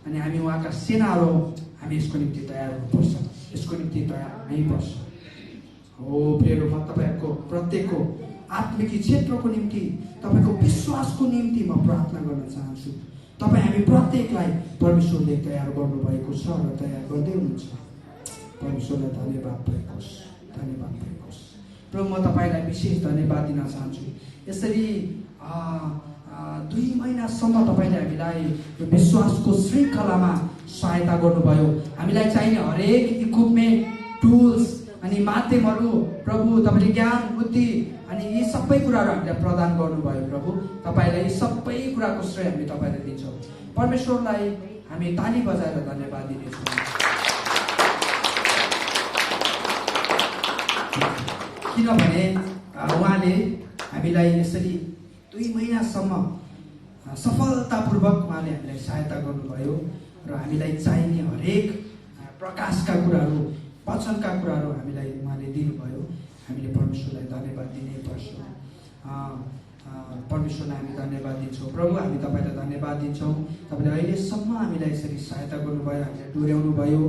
अनि हामी उहाँका सेनाहरू हौँ। हामी यसको निम्ति तयार हुनुपर्छ, यसको निम्ति तयार हुनैपर्छ। हो प्रियहरू, म तपाईँको प्रत्येकको आत्मिक क्षेत्रको निम्ति, तपाईँको विश्वासको निम्ति म प्रार्थना गर्न चाहन्छु। तपाईँ हामी प्रत्येकलाई परमेश्वरले तयार गर्नुभएको छ र तयार गर्दै हुनुहुन्छ। परमेश्वरलाई धन्यवाद भएको होस्, धन्यवाद भएको होस्। प्रभु, म तपाईँलाई विशेष धन्यवाद दिन चाहन्छु। यसरी 2 महिनासम्म तपाईँले हामीलाई यो विश्वासको श्रृङ्खलामा सहायता गर्नुभयो। हामीलाई चाहिने हरेक इक्विपमेन्ट, टुल्स अनि माध्यमहरू प्रभु तपाईँले ज्ञान, बुद्धि अनि यी सबै कुराहरू हामीलाई प्रदान गर्नुभयो। प्रभु, तपाईँलाई यी सबै कुराको श्रेय हामी तपाईँलाई दिन्छौँ। परमेश्वरलाई हामी ताली बजाएर धन्यवाद दिनेछौँ, किनभने उहाँले हामीलाई यसरी 2 महिनासम्म सफलतापूर्वक उहाँले हामीलाई सहायता गर्नुभयो र हामीलाई चाहिने हरेक प्रकाशका कुराहरू, वचनका कुराहरू हामीलाई उहाँले दिनुभयो। हामीले परमेश्वरलाई धन्यवाद दिनै पर्छ। परमेश्वरलाई हामी धन्यवाद दिन्छौँ। प्रभु, हामी तपाईँलाई धन्यवाद दिन्छौँ। तपाईँले अहिलेसम्म हामीलाई यसरी सहायता गर्नुभयो, हामीलाई डोर्याउनु भयो।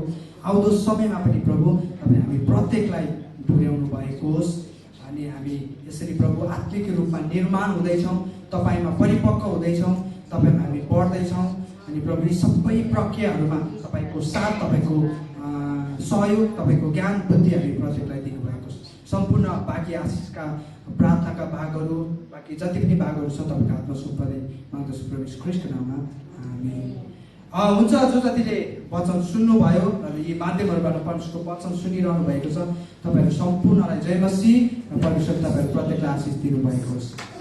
आउँदो समयमा पनि प्रभु तपाईँ हामी प्रत्येकलाई पुर्याउनु भएको होस्। अनि हामी यसरी प्रभु आत्मिक रूपमा निर्माण हुँदैछौँ, तपाईँमा परिपक्व हुँदैछौँ, तपाईँमा हामी बढ्दैछौँ। अनि प्रभु यी सबै प्रक्रियाहरूमा तपाईँको साथ, तपाईँको सहयोग, तपाईँको ज्ञान बुद्धि हामी प्रत्येकलाई दिनुभएको छ। सम्पूर्ण बाँकी आशिषका प्रार्थनाका भागहरू, बाँकी जति पनि भागहरू छ तपाईँको हातमा सुम्पदै माग्दछु प्रभु यीशु ख्रीष्टको नाममा आमेन। हुन्छ, जो जतिले वचन सुन्नुभयो र यी माध्यमहरूबाट परमेश्वरको वचन सुनिरहनु भएको छ, तपाईँहरू सम्पूर्णलाई जय मसीह र परमेश्वर तपाईँहरू प्रत्येकलाई आशिष दिनुभएको होस्।